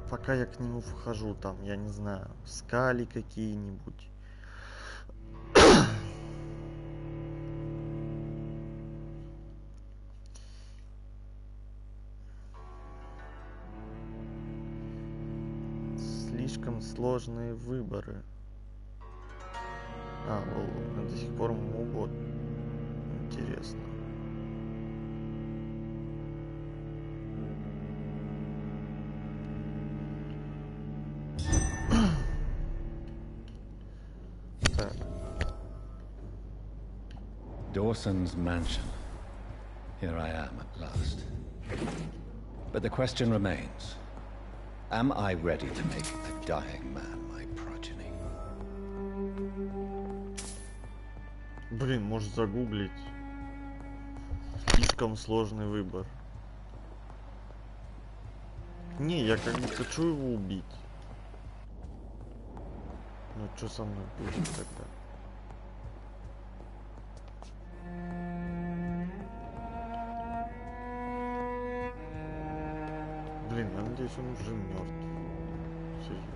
Пока я к нему вхожу, там, я не знаю, скали какие-нибудь. Слишком сложные выборы. А, он до сих пор мобот. Интересно. Так. Dawson's mansion. Here I am at last. But the question remains. Am I ready to make a dying man my progeny? Блин, может загуглить. Слишком сложный выбор. Не, я как бы хочу его убить. Ну что со мной будет тогда? Блин, я надеюсь, он уже мертв. Серьезно.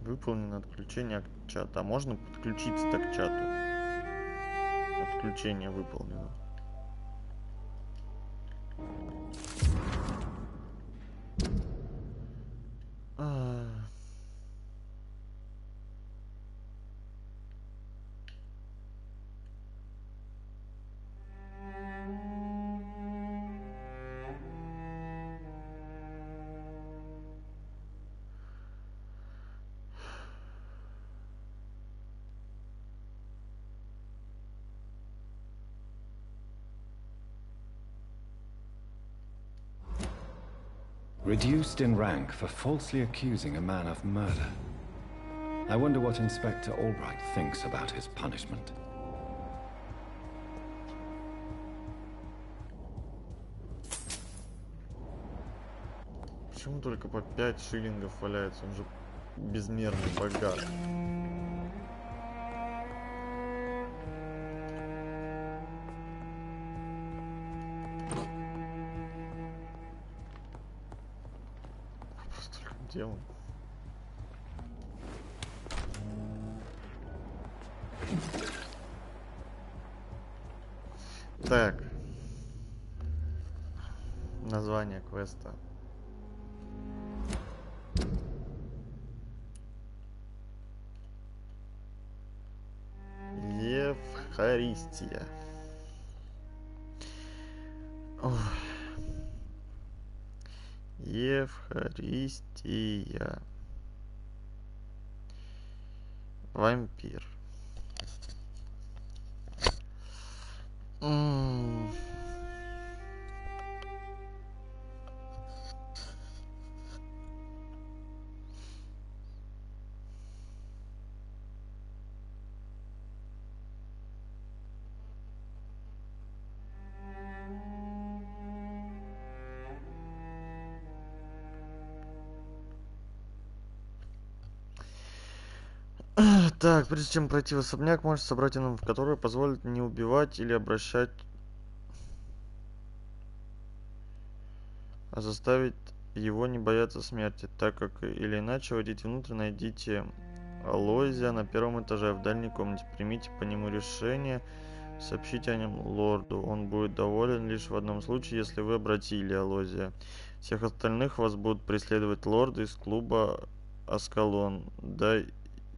Выполнено отключение от чата. А можно подключиться-то к чату? Отключение выполнено. Reduced in rank for falsely accusing a man of murder. I wonder what Inspector Albright thinks about his punishment. Почему только по 5 шиллингов валяется? Он же безмерно богат. Столько дел. Так. Название квеста. Евхаристия. Ой. Евхаристия. Вампир. Так, прежде чем пройти в особняк, можешь собрать иным, в который позволит не убивать или обращать, а заставить его не бояться смерти, так как или иначе войдите внутрь, найдите Алойзия на первом этаже в дальней комнате, примите по нему решение, сообщите о нем лорду. Он будет доволен лишь в одном случае, если вы обратили Алойзия. Всех остальных вас будут преследовать лорды из клуба Аскалон, да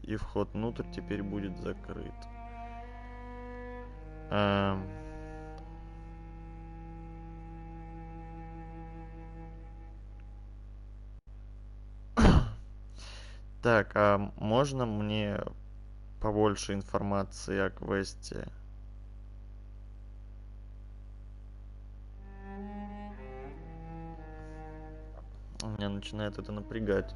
и вход внутрь теперь будет закрыт. Так, а можно мне побольше информации о квесте? Меня начинает это напрягать.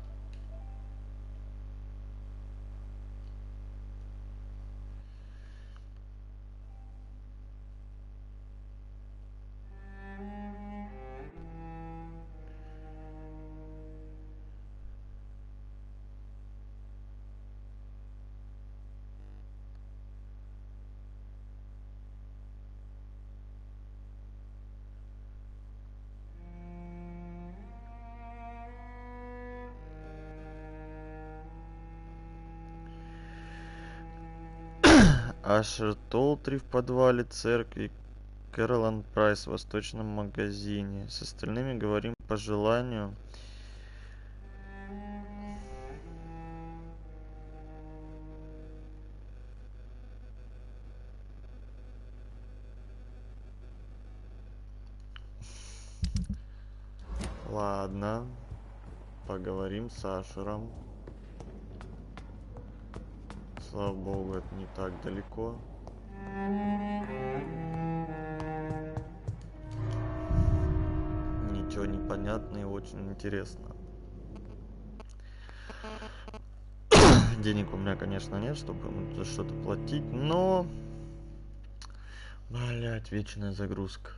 Ашер Толтри в подвале церкви, Кэролан Прайс в восточном магазине. С остальными говорим по желанию. Ладно, поговорим с Ашером. Слава богу, это не так далеко. Ничего не понятно и очень интересно. Денег у меня, конечно, нет, чтобы ему за что-то платить, но... Блять, вечная загрузка.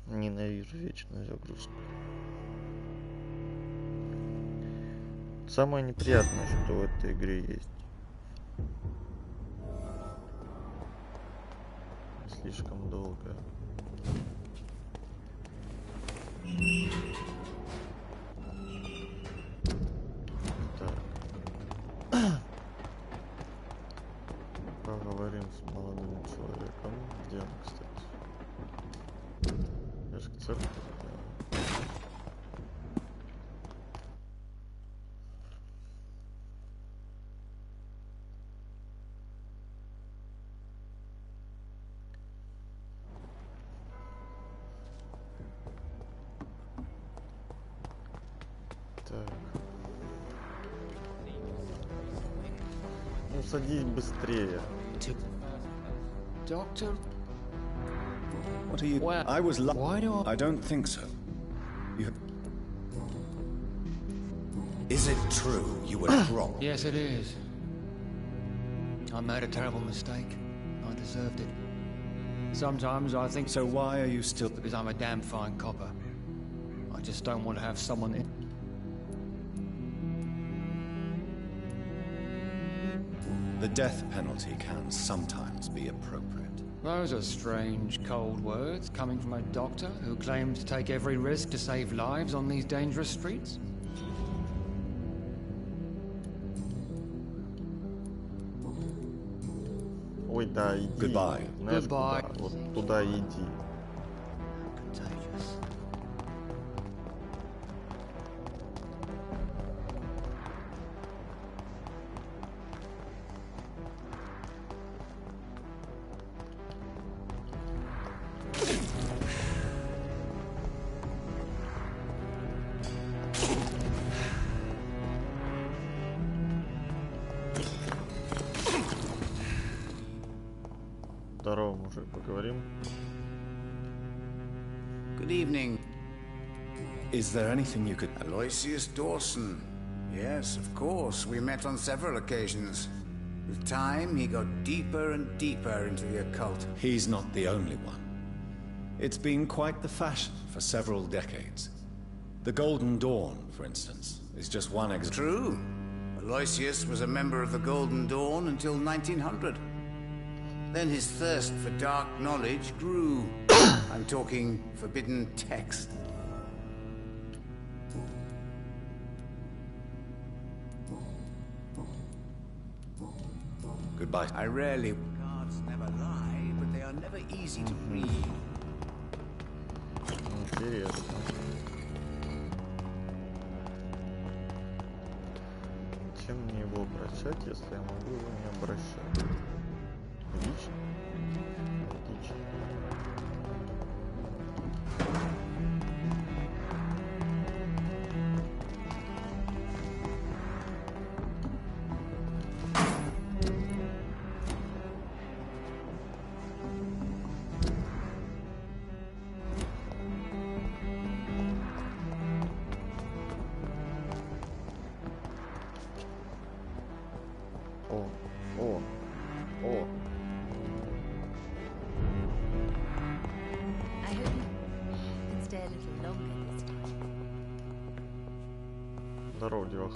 Ненавижу вечную загрузку. Самое неприятное, что в этой игре есть. Слишком долго. Так. Поговорим с молодым человеком. Где он, кстати? Я же к церкви. садись быстрее. Doctor? What are you... Well, I was... why do I don't think so. You... Is it true you were dropped? Yes, it is. I made a terrible mistake. I deserved it. Sometimes I think... So why are you still... Because I'm a damn fine copper. I just don't want to have someone in... The death penalty can sometimes be appropriate. Those are strange, cold words coming from a doctor who claimed to take every risk to save lives on these dangerous streets. Ой, да, иди. Goodbye. Знаешь, Goodbye. куда? Вот туда иди. Здорово, мужик, поговорим. Good evening. Is there anything you could... Aloysius Dawson. Yes, of course. We met on several occasions. With time, he got deeper and deeper into the occult. He's not the only one. It's been quite the fashion for several decades. The Golden Dawn, for instance, is just one example. True. Aloysius was a member of the Golden Dawn until 1900. Then his thirst for dark knowledge grew. I'm talking forbidden text. Goodbye. I rarely... Cards never lie, but they are never easy to read. Интересно. Чем мне его обращать, если я могу его не обращать? Лично? Отлично. О. I hope you can stay a little longer this time. Здорово, девах.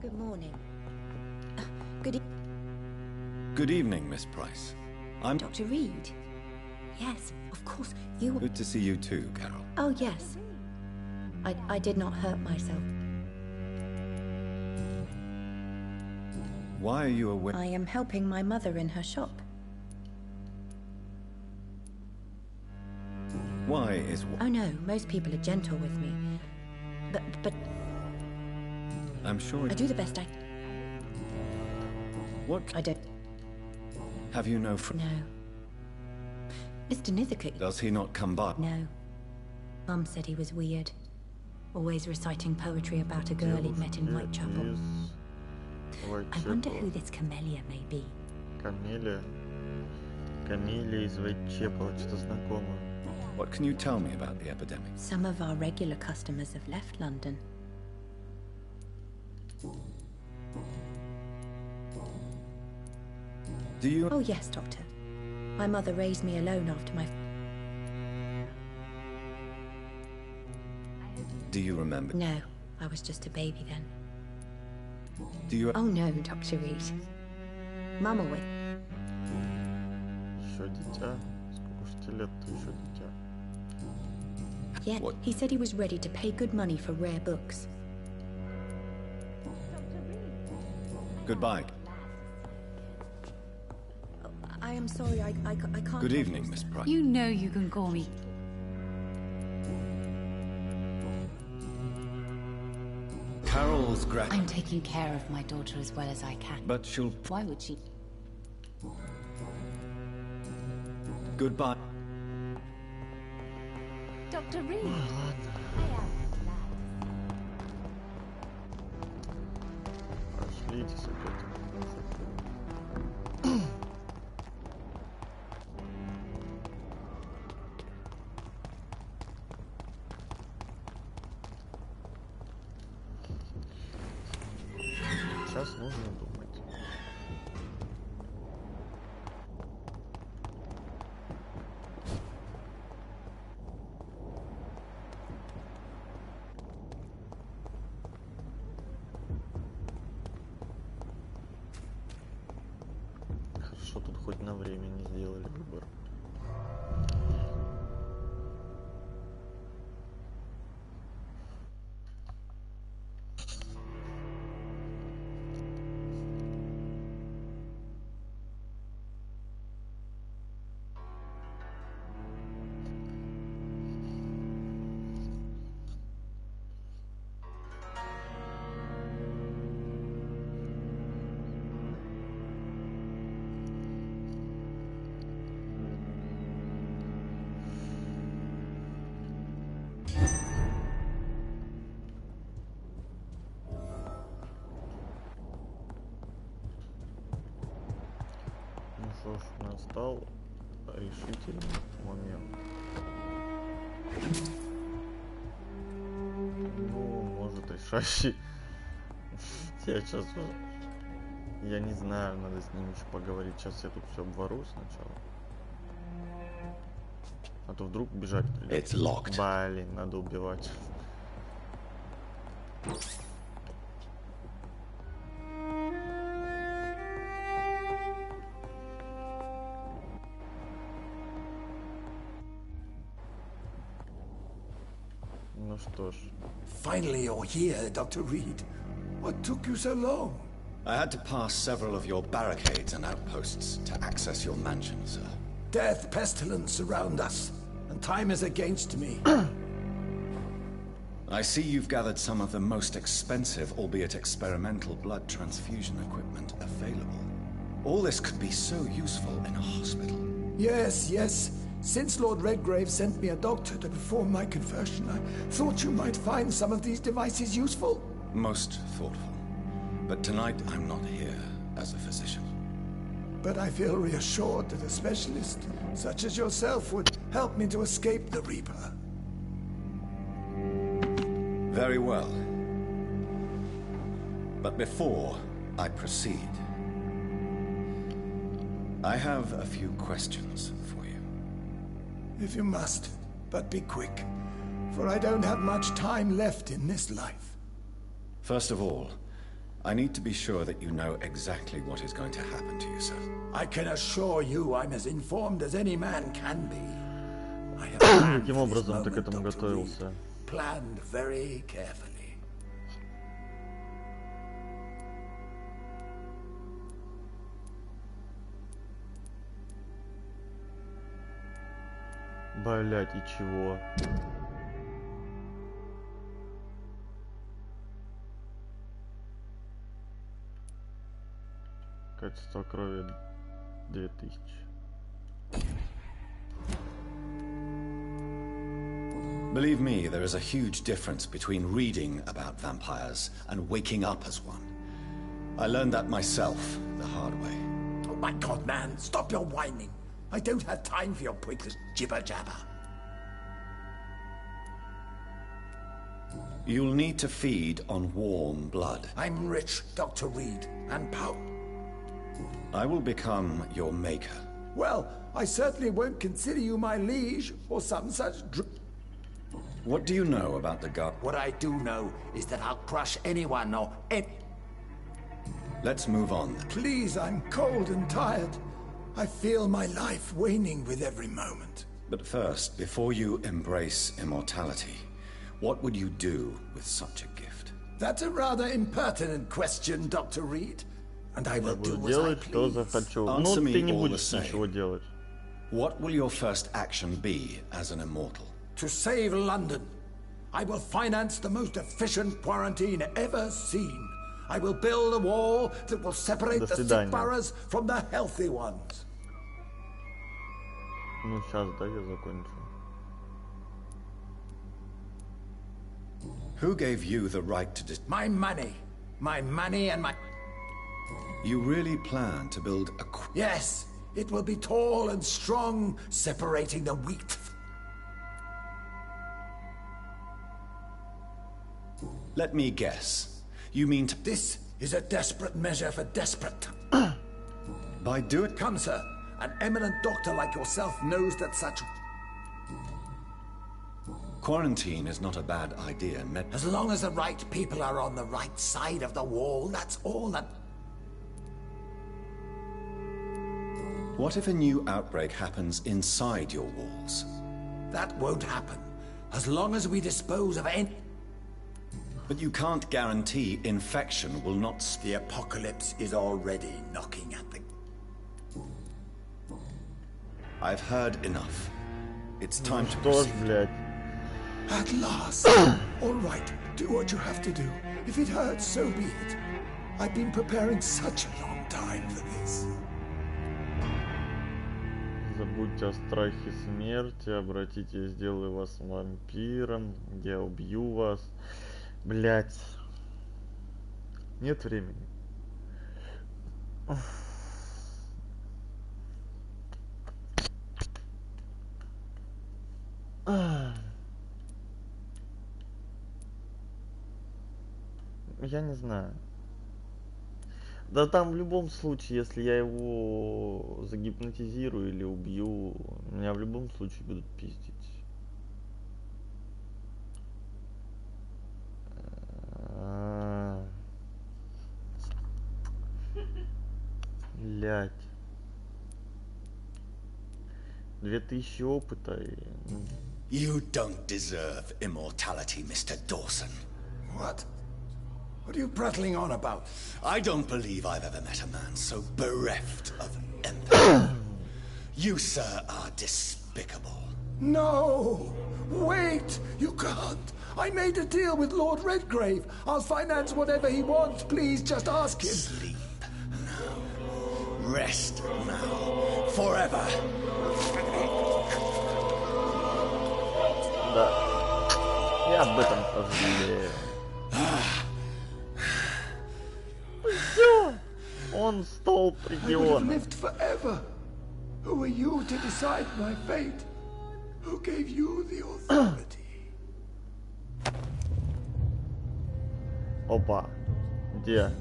Good morning. Good evening, Miss Price. I'm... Dr. Reed? Yes, of course. You... Good to see you too, Carol. Oh, yes. I did not hurt myself. Why are you away? I am helping my mother in her shop. Why is... Oh no, most people are gentle with me. But... I'm sure... I do the best I... What? I don't... Have you no... No. Mr. Nithercote... Does he not come by? No. Mum said he was weird. Always reciting poetry about a girl he'd met in Whitechapel. I wonder who this Camellia may be. Камелия? Камелия из Whitechapel, что-то знакомое. What can you tell me about the epidemic? Some of our regular customers have left London. Do you... Oh yes, Doctor. My mother raised me alone after my... Do you remember? No, I was just a baby then. Do you... Oh no, Dr. Reed. Mama with... Еще дитя? Сколько ж тебе лет-то еще дитя? Yet, he said he was ready to pay good money for rare books. Goodbye. I am sorry, I can't... Good evening, Miss Price. You know you can call me. Carol's I'm taking care of my daughter as well as I can. But she'll... Why would she? Goodbye. Dr. Reed. смиритесь опять. Сейчас нужно думать. Хорошо, тут хоть на время не сделали выбор. Ну что ж, настал решительный момент. Ну, может, решающий. Я сейчас уже... Я не знаю, надо с ним еще поговорить. Сейчас я тут все обворую сначала. А то вдруг бежать придется. Блин, надо убивать. Ну что ж. Finally, you're here, Dr. Reed. What took you so long? I had to pass several of your barricades and outposts to access your mansion, sir. Death, pestilence surround us, and time is against me. I see you've gathered some of the most expensive, albeit experimental, blood transfusion equipment available. All this could be so useful in a hospital. Yes, yes. Since Lord Redgrave sent me a doctor to perform my conversion, I thought you might find some of these devices useful. Most thoughtful. But tonight I'm not here as a physician. But I feel reassured that a specialist such as yourself would help me to escape the Reaper. Very well. But before I proceed, I have a few questions for you. If you must, but be quick, for I don't have much time left in this life. First of all, I need to be sure that you know exactly what is going to happen to you, sir. I can assure you I'm as informed as any man can be. I have planned Каким образом ты к этому готовился? Planned very carefully. Блять, и чего? Качество крови 2000. Believe me, there is a huge difference between reading about vampires and waking up as one. I learned that myself the hard way. Oh my God, man, stop your whining. I don't have time for your pointless jibber-jabber. You'll need to feed on warm blood. I'm rich, Dr. Reed, and powerful. I will become your maker. Well, I certainly won't consider you my liege or some such What do you know about the god? What I do know is that I'll crush anyone or Let's move on. Please, I'm cold and tired. I feel my life waning with every moment. But first, before you embrace immortality, what would you do with such a gift? That's a rather impertinent question, Dr. Reed. And I will do as I please. Answer me all the same. What will your first action be as an immortal? To save London. I will finance the most efficient quarantine ever seen. I will build a wall that will separate the sick boroughs from the healthy ones. Ну, сейчас, да, я закончу. Who gave you the right to My money. My money and my... You really plan to build a... Yes, it will be tall and strong, separating the wheat. Let me guess. You mean to... This is a desperate measure for desperate. By doing... Come, sir. An eminent doctor like yourself knows that such... Quarantine is not a bad idea, As long as the right people are on the right side of the wall, that's all that... What if a new outbreak happens inside your walls? That won't happen. As long as we dispose of any... But you can't guarantee infection will not... The apocalypse is already knocking at the... I've heard enough. It's time to proceed. At last. All right, do what you have to do. If it hurts, so be it. I've been preparing such a long time for this. Забудьте о страхе смерти, обратитесь, сделаю вас вампиром, я убью вас. Блять. Нет времени. Я не знаю. Да там в любом случае, если я его загипнотизирую или убью, меня в любом случае будут пиздить. Блять. 2000 опыта и... You don't deserve immortality, Mr. Dawson. What? What are you prattling on about? I don't believe I've ever met a man so bereft of empathy. You, sir, are despicable. No! Wait! You can't! I made a deal with Lord Redgrave. I'll finance whatever he wants. Please, just ask him. Sleep now. Rest now. Forever. Да. Я об этом пожалею. Все. Он стол региона. lived forever. Who are you to decide my fate? Who gave you the authority? Опа. Где?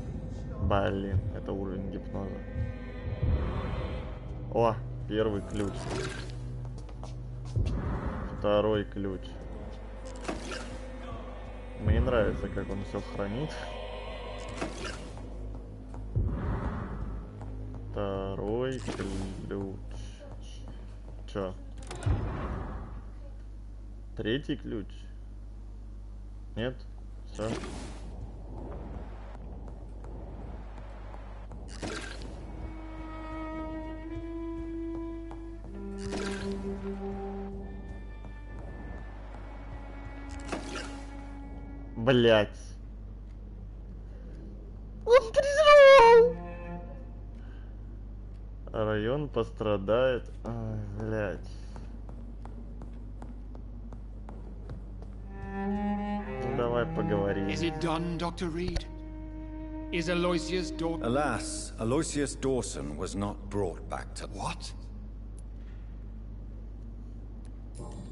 Блин, это уровень гипноза. О, первый ключ. Второй ключ. Мне нравится, как он все хранит. Второй ключ. Чё? Третий ключ? Нет? Все. Блять. Он призвал. Район пострадает. Ай, блять. Ну, давай поговорим. Is it done, Dr. Reed? Is Aloysius Dawson... Alas, Aloysius Dawson was not brought back to... What?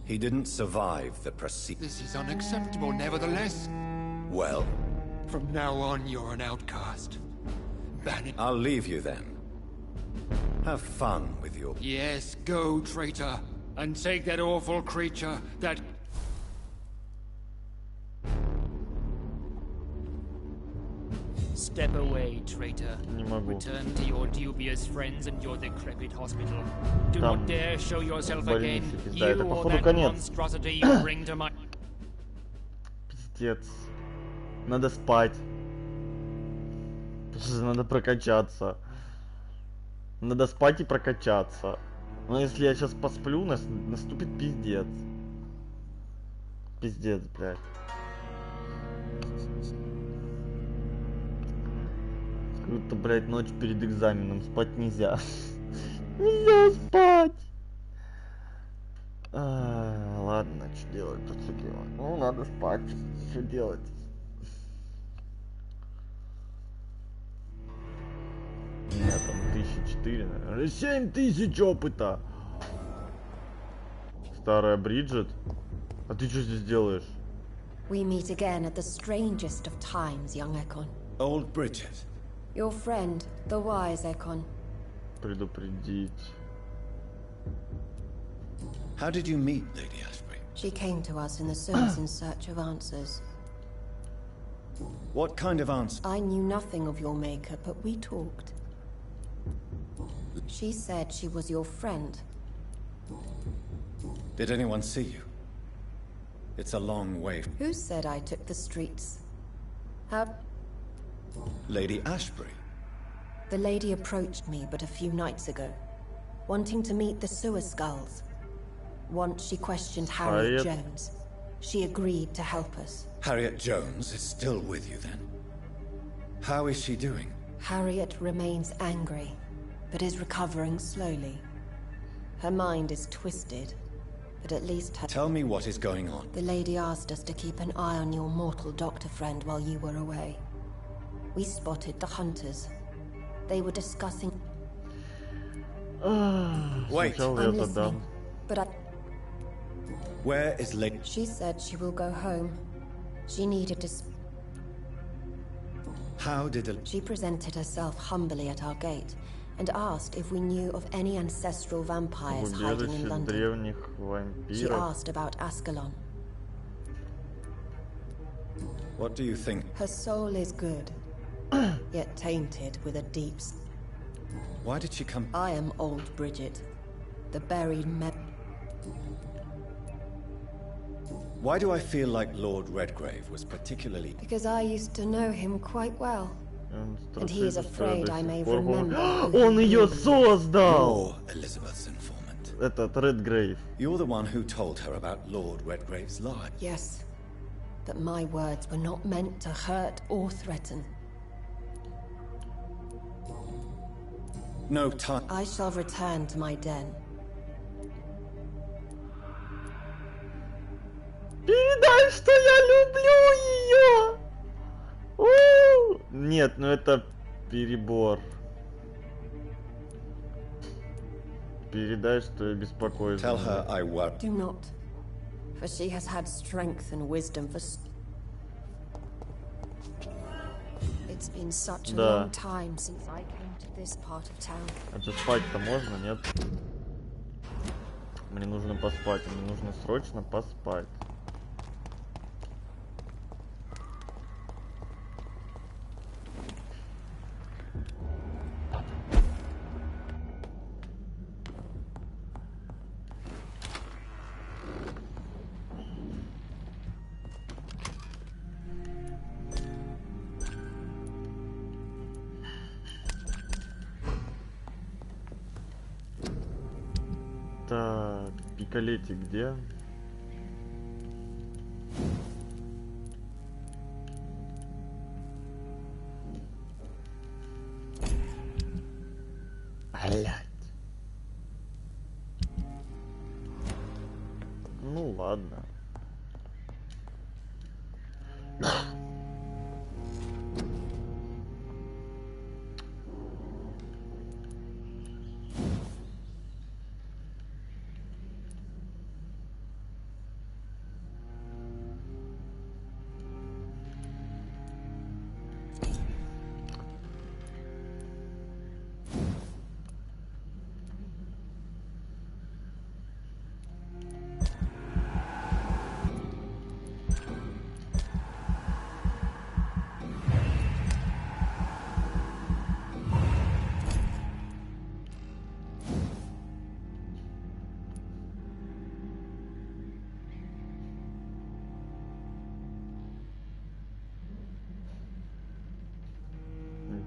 He didn't survive the proceed... This is unacceptable, nevertheless. Well? From now on, you're an outcast. Banished. I'll leave you then. Have fun with your... Yes, go, traitor, and take that awful creature, that... Step away, traitor. Не могу. Return to your dubious friends and your decrepit hospital. Do not dare show yourself again. You or that monstrosity you bring to my... Пиздец. Надо спать. Надо прокачаться. Надо спать и прокачаться. Но если я сейчас посплю, наступит пиздец. Пиздец, блядь. Круто, блядь, ночь перед экзаменом. Спать нельзя. Нельзя спать. Ладно, что делать, тут что делать? Ну, надо спать. Что делать? 4, наверное. 7000 опыта. Старая Бриджит. А ты что здесь делаешь? We meet again at the strangest of times, young Ekon. Old Bridget. Your friend, the wise Ekon. Предупредить. How did you meet Lady Ashbury? She came to us in the sewers in search of answers. What kind of answer? I knew nothing of your maker, but we talked. She said she was your friend. Did anyone see you? It's a long way. Who said I took the streets? How? Lady Ashbury. The lady approached me but a few nights ago, wanting to meet the sewer skulls. Once she questioned Harriet Jones. She agreed to help us. Harriet Jones is still with you then? How is she doing? Harriet remains angry, but is recovering slowly. Her mind is twisted, but at least her... Tell me what is going on. The lady asked us to keep an eye on your mortal doctor friend while you were away. We spotted the hunters. They were discussing... Wait, I'm listening, but I... Where is Lady... She said she will go home. She needed to... How did... She presented herself humbly at our gate and asked if we knew of any ancestral vampires hiding in London. She asked about Ascalon. What do you think? Her soul is good, yet tainted with a deep... Why did she come? I am old Bridget, the buried Why do I feel like Lord Redgrave was particularly... Because I used to know him quite well. And he is afraid I may remember. Он ее создал! You're Elizabeth's informant. Этот Redgrave. You're the one who told her about Lord Redgrave's lie. Yes. But my words were not meant to hurt or threaten. No time. I shall return to my den. Передай, что я люблю ее! Нет, ну это перебор. Передай, что я беспокоюсь. Tell her I worry. Do not, for she has had strength and wisdom for... It's been such a long time since I came to this part of town. Это спать-то можно, нет? Мне нужно поспать, мне нужно срочно поспать. Так, пикалетик где? Блять. Ну ладно.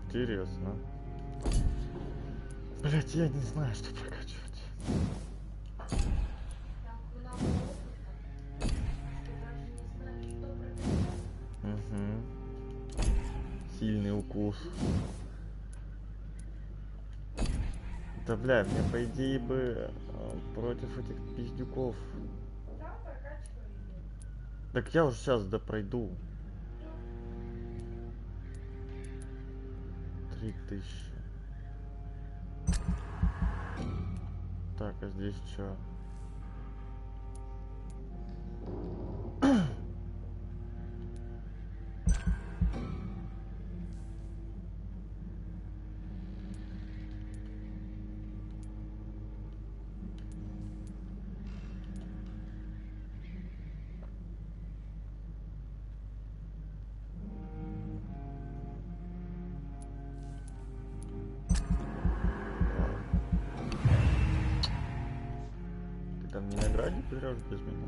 Интересно. Блять, я не знаю, что прокачивать. Угу. Сильный укус. Да бля, мне по идее бы против этих пиздюков. Так я уже сейчас пройду. 3000. Так, а здесь что? Там виноградник берешь без меня.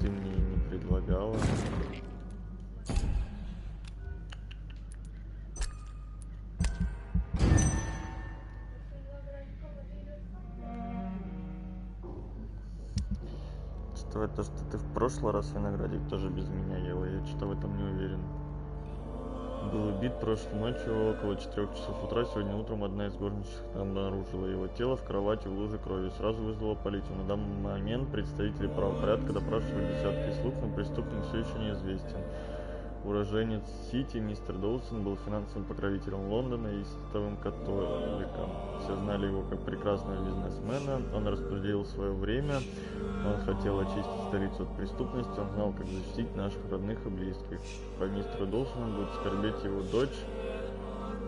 Ты мне не предлагала. Что это, что ты в прошлый раз виноградик тоже без меня ела? Я что-то в этом не уверен. Был убит прошлой ночью около 4 часов утра. Сегодня утром одна из горничных обнаружила его тело в кровати в луже крови. Сразу вызвала полицию. На данный момент представители правопорядка допрашивают десятки слуг, но преступник все еще неизвестен. Уроженец Сити, мистер Доусон, был финансовым покровителем Лондона и истовым католиком. Все знали его как прекрасного бизнесмена. Он распределил свое время. Он хотел очистить столицу от преступности. Он знал, как защитить наших родных и близких. По мистеру Доусону будут скорбеть его дочь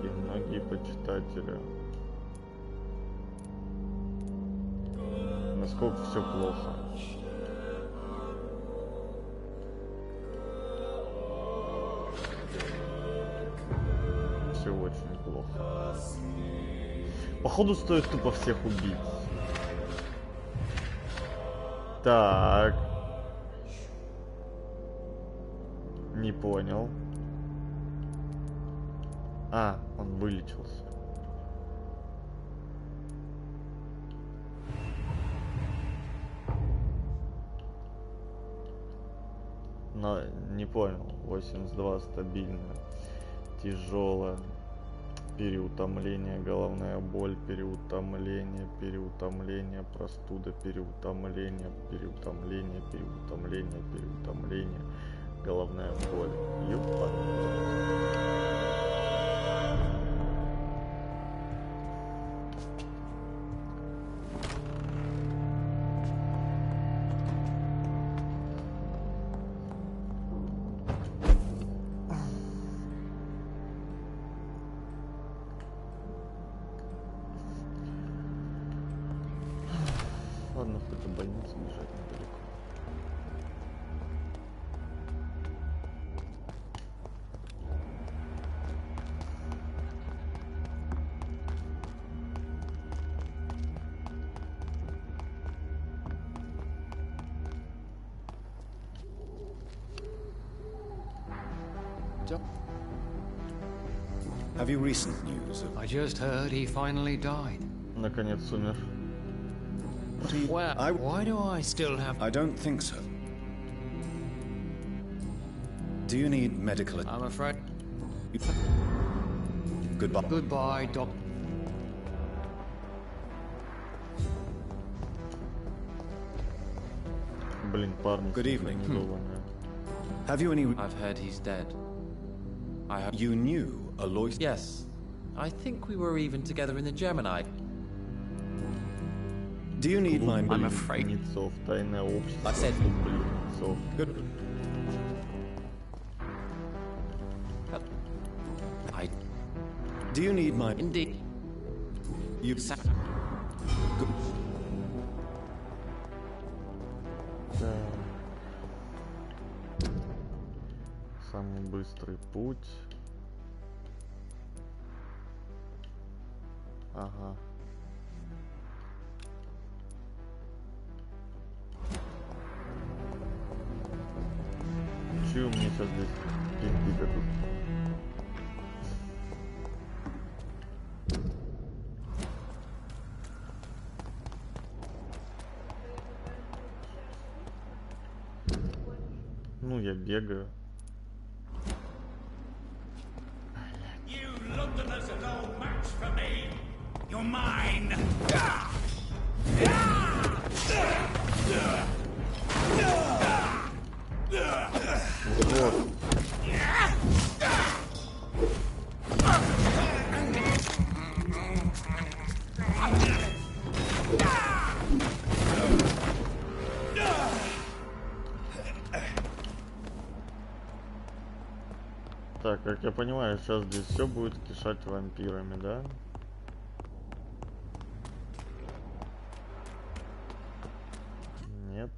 и многие почитатели. Насколько все плохо. Все очень плохо. Походу стоит тупо всех убить. Так. Не понял. А, он вылечился. Но не понял. 82 стабильно. Тяжелое. Переутомление, головная боль, переутомление, простуда, переутомление, головная боль. Ёпа. Ладно, в какой-то больнице бежать недалеко. Have you recent news of... I just heard he finally died. Наконец умер. Well, why do I still have... I don't think so. Do you need medical... I'm afraid... Goodbye. Goodbye, Doc. Блин, парни. Good evening. Have you any... I've heard he's dead. I have... You knew Alois... Yes. I think we were even together in the Gemini. Do you need my... I'm afraid... I said... Good. I... Do you need my... Indeed. You... Good. Самый быстрый путь. Ага. Чё у меня сейчас здесь пиздит этот? Ну, я бегаю. You Londoners are no match for me. You're mine. Вот. Так, как я понимаю, сейчас здесь все будет кишать вампирами, да? Нет.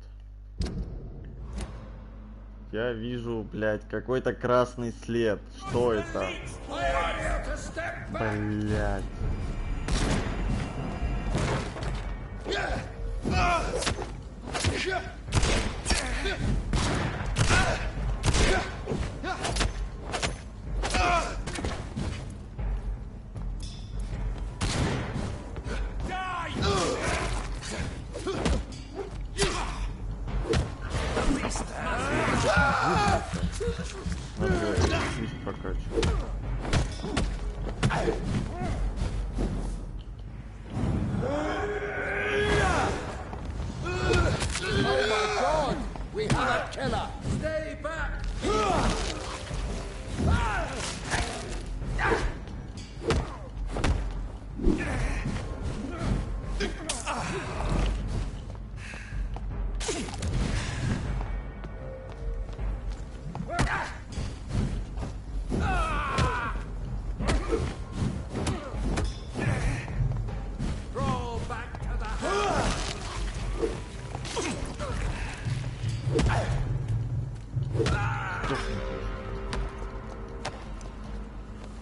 Я вижу, блядь, какой-то красный след. Что это? Блядь.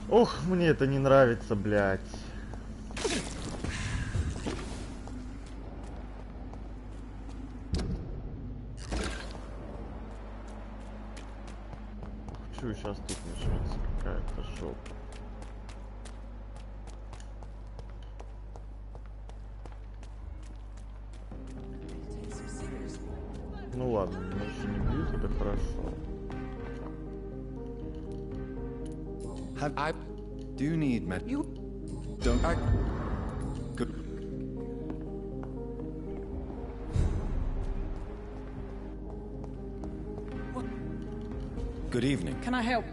Ох, мне это не нравится, блядь. Хочу сейчас тут начнется какая-то жопа. Ну ладно, меня еще не бьют, это хорошо. Do you need med? You don't. Good. Good evening. Can I help?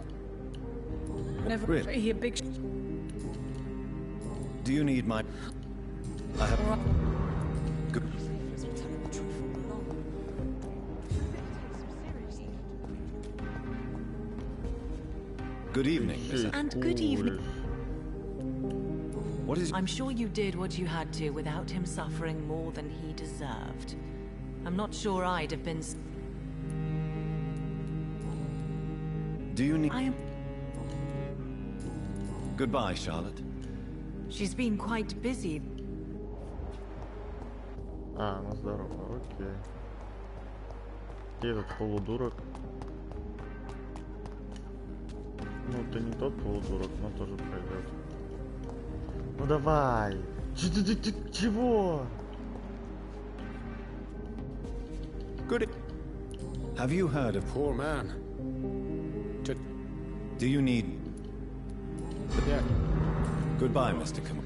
Never Really? hear big. Do you need my? I have. Good. Good evening, Miss. And good evening. What is? I'm sure you did what you had to without him suffering more than he deserved. I'm not sure I'd have been. Do you need? I am. Goodbye, Charlotte. She's been quite busy. А, ну здорово, окей. Где этот полудурок? Ну, ты не тот полудурок, но тоже пройдет. Ну давай! Чего? Good. Have you heard of poor man? Do you need? Yeah. Goodbye, Mr. Kamal.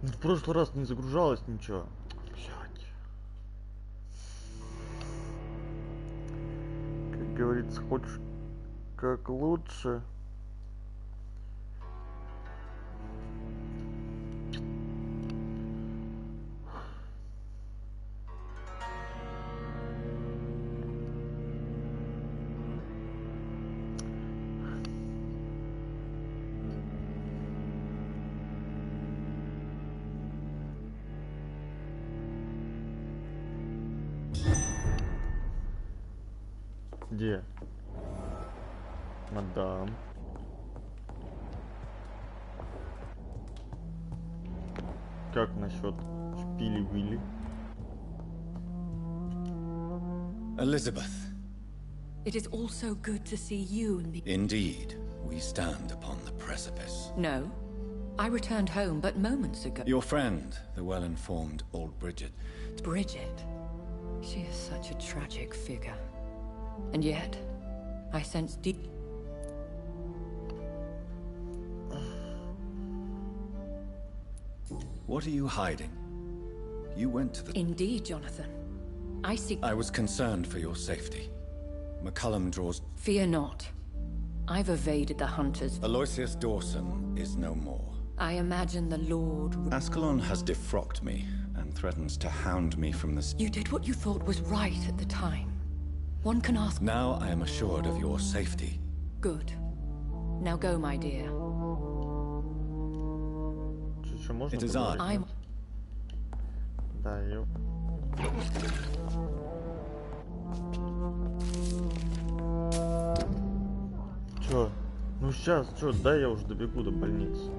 В прошлый раз не загружалось ничего. Блядь. Как говорится, хочешь как лучше. Где? Мадам. Как насчет шпили-выли? Elizabeth. It is also good to see you and the... Indeed, we stand upon the precipice. No. I returned home but moments ago. Your friend, the well-informed old Bridget. Bridget? She is such a tragic figure. And yet, I sense deep... What are you hiding? You went to the... Indeed, Jonathan. I was concerned for your safety. McCullum draws... Fear not. I've evaded the hunters. Aloysius Dawson is no more. I imagine the Lord... Ascalon has defrocked me and threatens to hound me from the... You did what you thought was right at the time. One can ask... Now I am assured of your safety. Good. Now go, my dear. It is I. I'm... Даю. Чё? Ну сейчас, чё, дай я уже добегу до больницы.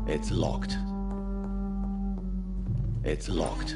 It's locked. It's locked.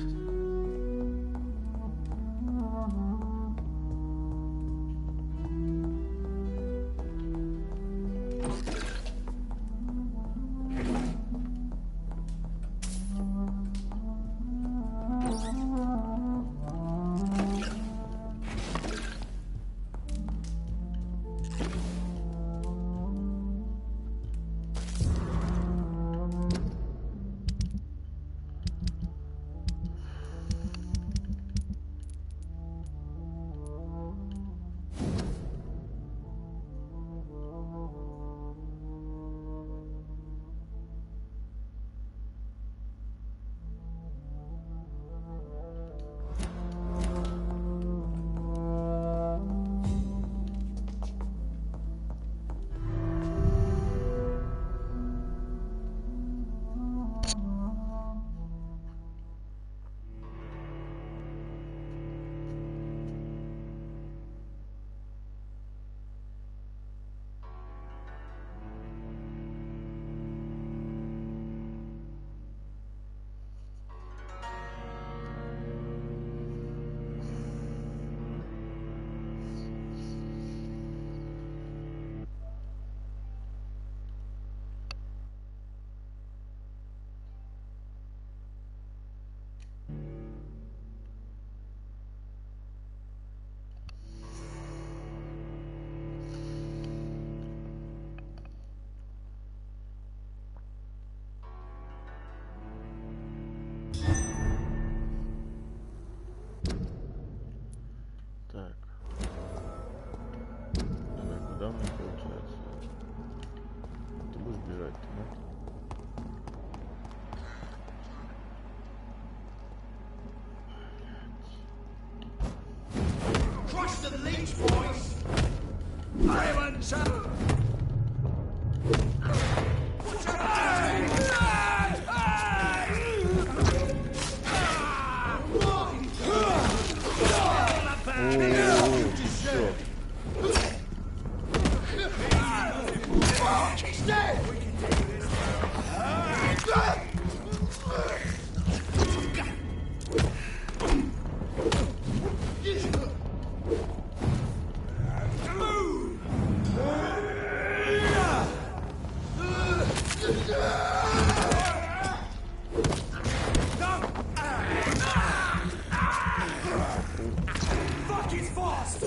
to the leech, boys! Ravens up! He's dead! Fuck, he's fast!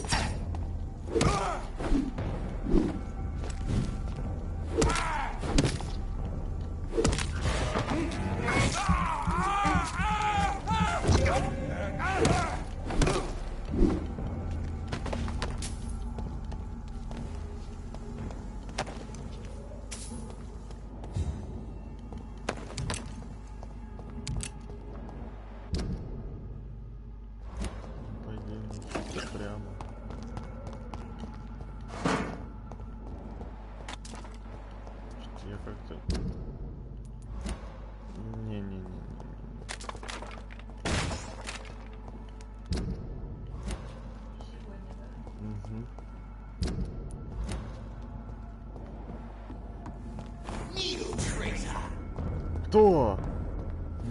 Кто?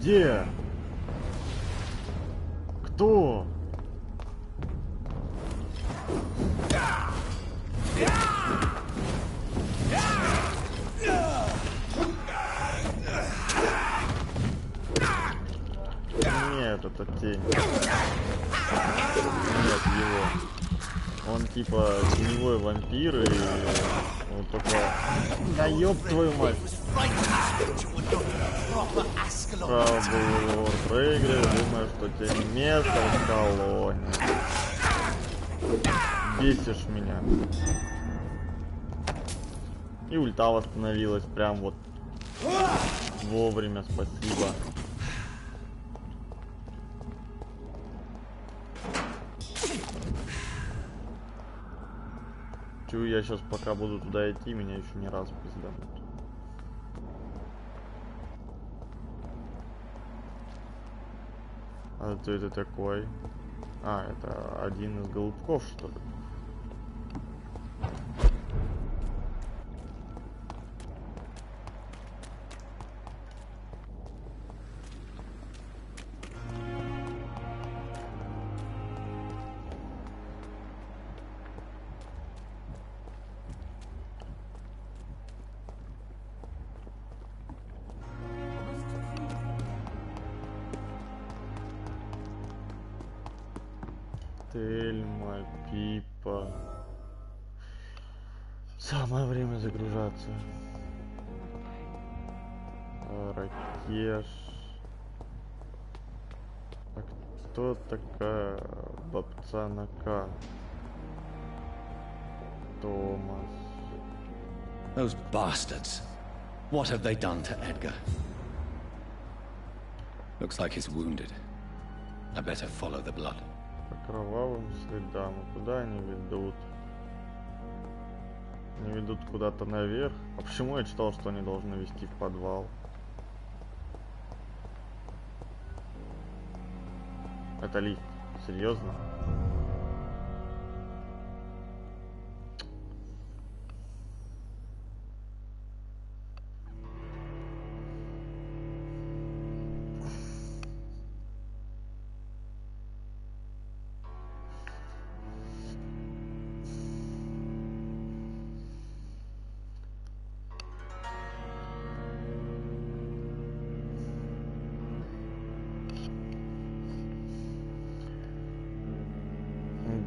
Где? Кто? Нет, это тень. Нет, его. Он типа теневой вампир и вот только... Да ёб твою мать! Пробовал проигрываю, думаю, что тебе место в колонне. Бесишь меня. И ульта восстановилась прям вот вовремя, спасибо. Чую, я сейчас пока буду туда идти, меня еще не раз пизданут. А кто это такой? А, это один из голубков, что ли? Тельма, Пипа. Самое время загружаться. Ракеш. А кто такая бабца на К? Томас. Those bastards. What have they done to Edgar? Looks like he's wounded. I better follow the blood. По кровавым следам. Куда они ведут? Они ведут куда-то наверх. А почему я читал, что они должны вести в подвал? Это лифт. Серьезно?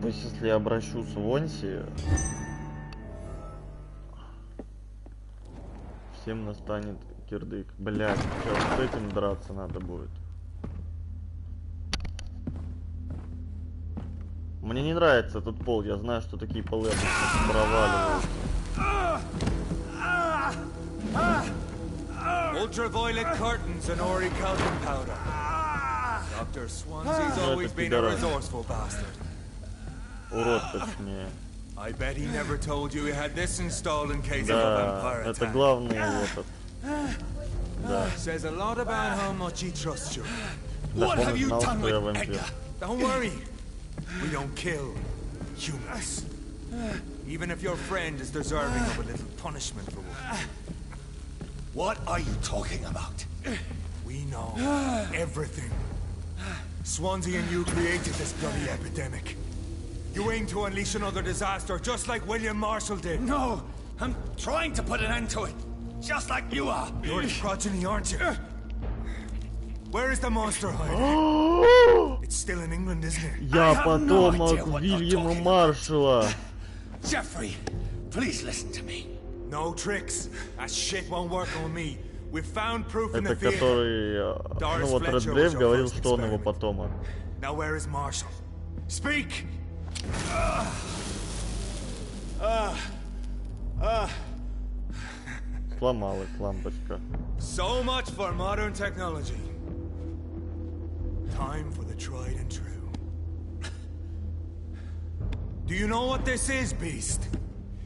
Если я обращусь в Вонси, всем настанет кирдык. Блядь, сейчас с этим драться надо будет. Мне не нравится этот пол, я знаю, что такие полы обычно проваливаются. Ultraviolet curtains and Ori Calvin powder. Dr. Swansea's always been a resourceful bastard. Урод, точнее. I bet he never told you he had this installed in case of a vampire attack. Это главный вот. Да. Says a lot about how much he trusts you. What have you done with Edgar? Don't worry. We don't kill humans. Even if your friend is deserving of a little punishment for what. What are you talking about? We know everything. Swansea and you created this bloody epidemic. You aim to unleash another disaster, just like William Marshall did. No, I'm trying to put an end to it, just like you are. You're the progeny, aren't you? Where is the monster hiding? It's still in England, isn't it? Я потомок Вильяма Маршалла. Jeffrey, please listen to me. No tricks. That shit won't work on me. We found proof in the Это который, ну вот Редгрейв говорил, что он его потомок. Now where is Marshall? Speak. Сломалась лампочка. So much for modern technology. Time for the tried and true. Do you know what this is, Beast?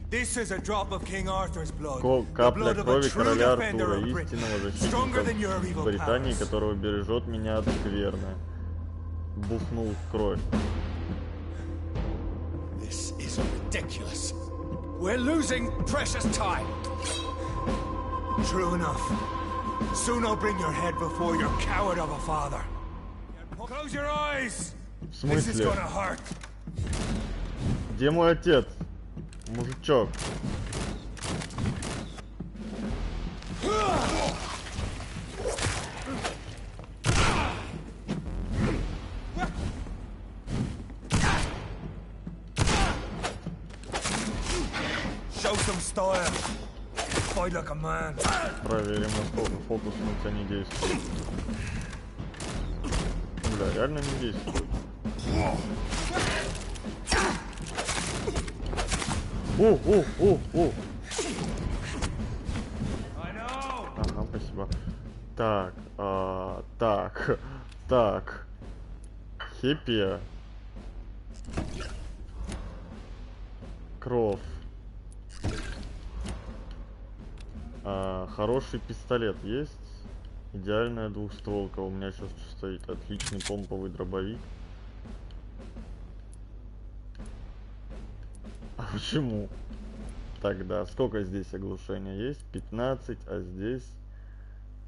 This is a drop of King Arthur's blood. Капля крови короля Артура, истинного защитника Британии, которого бережет меня от скверны. Бухнул в кровь. This is ridiculous. We're losing precious time. True enough. Soon I'll bring your head before your coward of a father. Close your eyes. В смысле? Где мой отец? Мужичок. Show some style. Fight like a man. Проверим, насколько фокус на тебя не действует. Бля, реально не действует. О! Ага, спасибо. Так. Хиппи. Кровь. Хороший пистолет есть. Идеальная двухстволка. У меня сейчас стоит отличный помповый дробовик. А почему? Тогда сколько здесь оглушения есть? 15, а здесь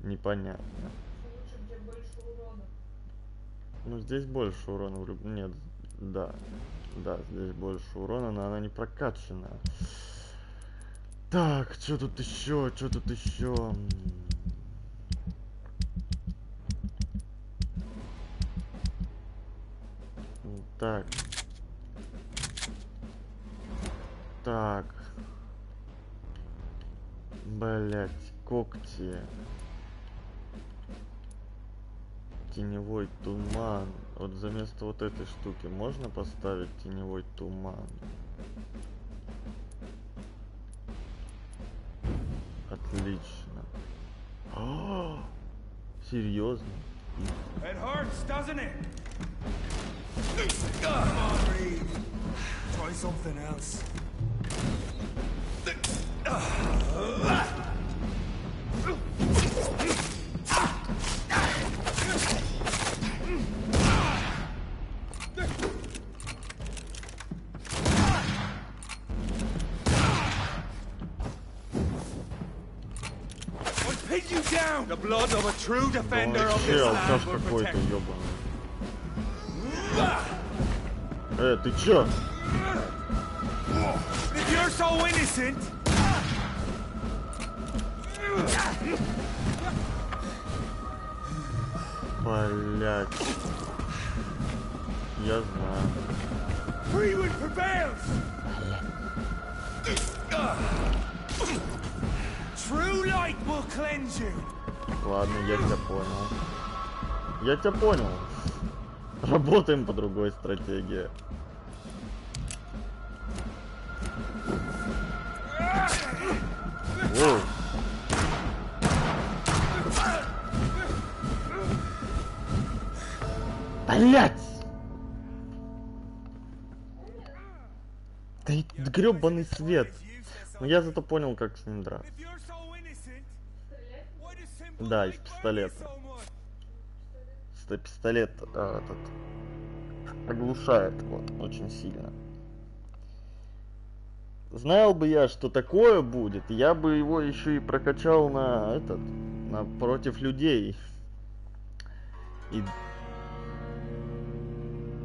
непонятно. Ну здесь больше урона. Нет, да, здесь больше урона, но она не прокачана. Так, что тут еще? Так. Блять, когти. Теневой туман. Вот за место вот этой штуки можно поставить теневой туман? Отлично. О, серьезно? It hurts, doesn't it? Come on, Reed. Try something else. Pin you down! The blood of a true defender of this land will protect. Ты чё? If you're so innocent. Блять. Я знаю. Freewood prevails. True light will cleanse you. Ладно, я тебя понял. Работаем по другой стратегии. Воу. Блять! Да и грёбаный свет. Но я зато понял, как с ним драться. Да, из пистолета. Пистолет этот оглушает его очень сильно. Знал бы я, что такое будет, я бы его еще и прокачал на против людей. И...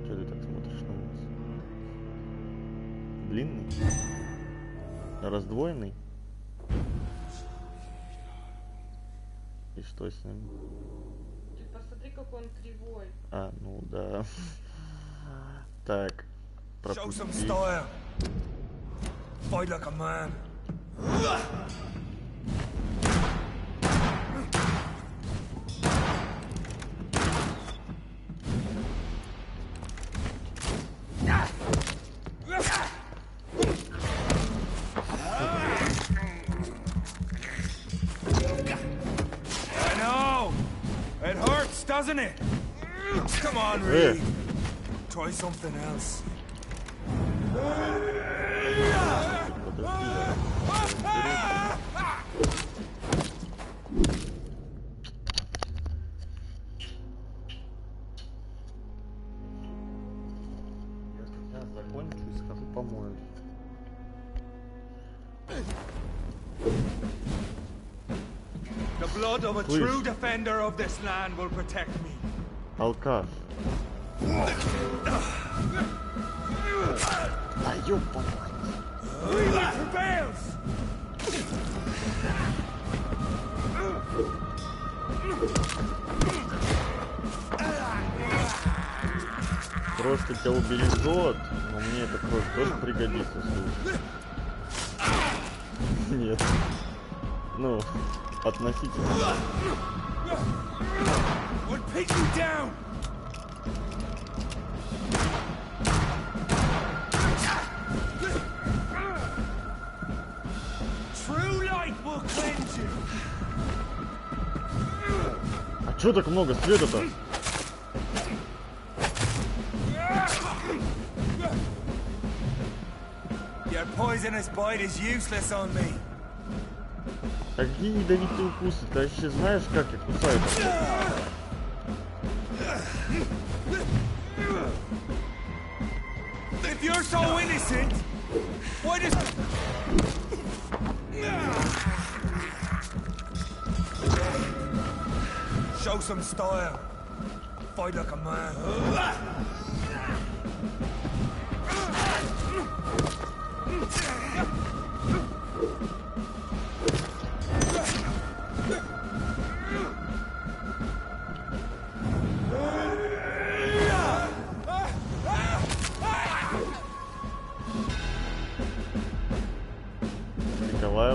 Что ты так смотришь на нас? Длинный? Раздвоенный? И что с ним? Ты посмотри, какой он кривой. А, ну да. Так. Пропусти. Fight like a man. I know. It hurts, doesn't it? Come on, Reed. Try something else. Я закончу и схожу помою. The The blood of a true defender of this land will protect me. Алкаш. Да ёпа. Просто тебя убережет, но мне это просто тоже пригодится, слушай. Нет. Ну, относительно. А чё так много света-то? Your poisonous bite is useless on me. А какие ядовитые укусы? Ты вообще знаешь, как их кусают? If you're so innocent, why does... Show some style. Fight like a man.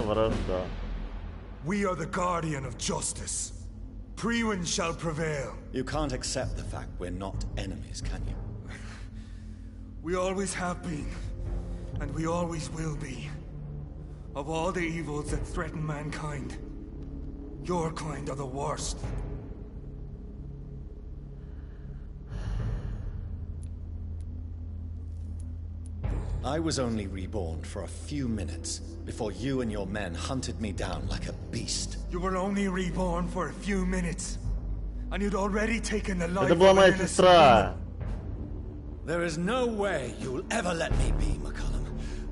Вражда. We are the guardian of justice. Priwen shall prevail. You can't accept the fact we're not enemies, can you? We always have been, and we always will be. Of all the evils that threaten mankind, your kind are the worst. I was only reborn for a few minutes before you and your men hunted me down like a beast. You were only reborn for a few minutes, and you'd already taken the life Это была of моя an innocent сестра. There is no way you'll ever let me be, McCullum.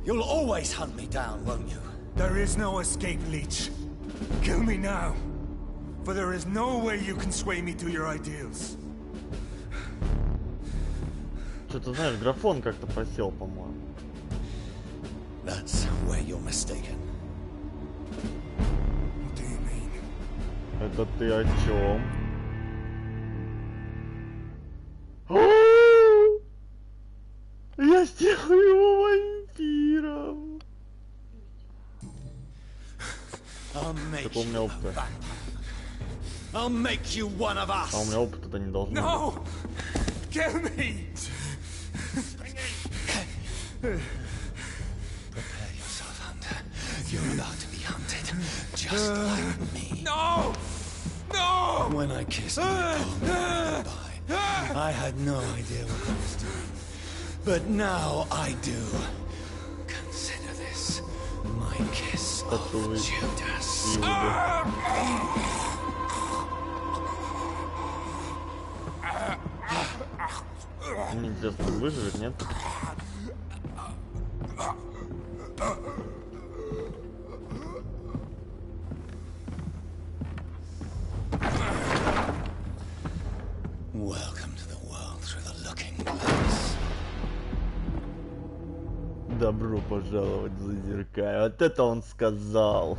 You'll always hunt me down, won't you? There is no escape, Leech. Kill me now, for there is no way you can sway me to your ideals. Что-то знаешь, графон как-то просел, по-моему. That's where you're mistaken. What do you mean? Это ты о чем? Я сделаю его вампиром. Так у меня опыта. I'll make you one of us. А у меня опыта-то не должно быть. No! Kill me! Prepare yourself, Hunter. You're about to be hunted, just like me. No! No! When I kissed my goodbye, I had no idea what I was doing. But now I do. Consider this my kiss of Judas. Мне интересно, выживет, нет? Welcome to the world through the looking glass. Добро пожаловать в Зазеркалье. Вот это он сказал.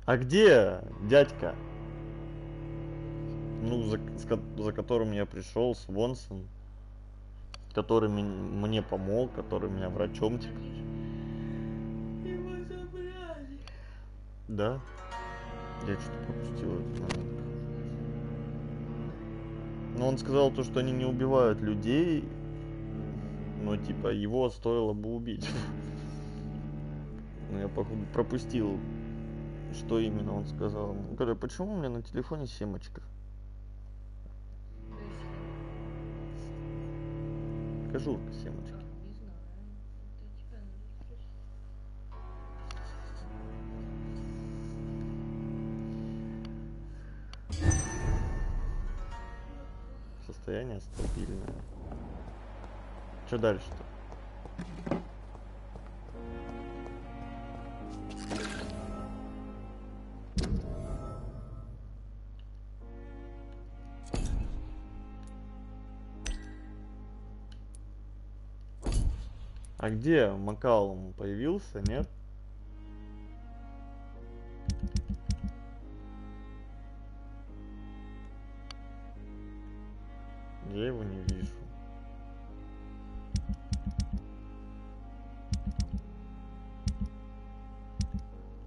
А где дядька? Ну, за которым я пришел, Свонсон, который мне помог, который меня врачом теперь. Его забрали. Да? Я что-то пропустил этот момент. Но он сказал то, что они не убивают людей, но типа его стоило бы убить. Но я, походу, пропустил, что именно он сказал. Говорю, почему у меня на телефоне семочка? Кожурка семочки. Состояние стабильное. Что дальше-то? А где Макалум появился, нет? Я его не вижу.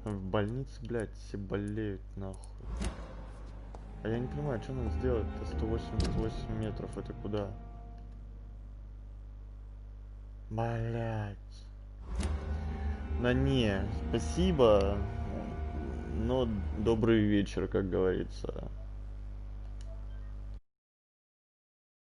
В больнице, блядь, все болеют, нахуй. А я не понимаю, что надо сделать-то? 188 метров, это куда? Блядь. Да не, спасибо, но добрый вечер, как говорится.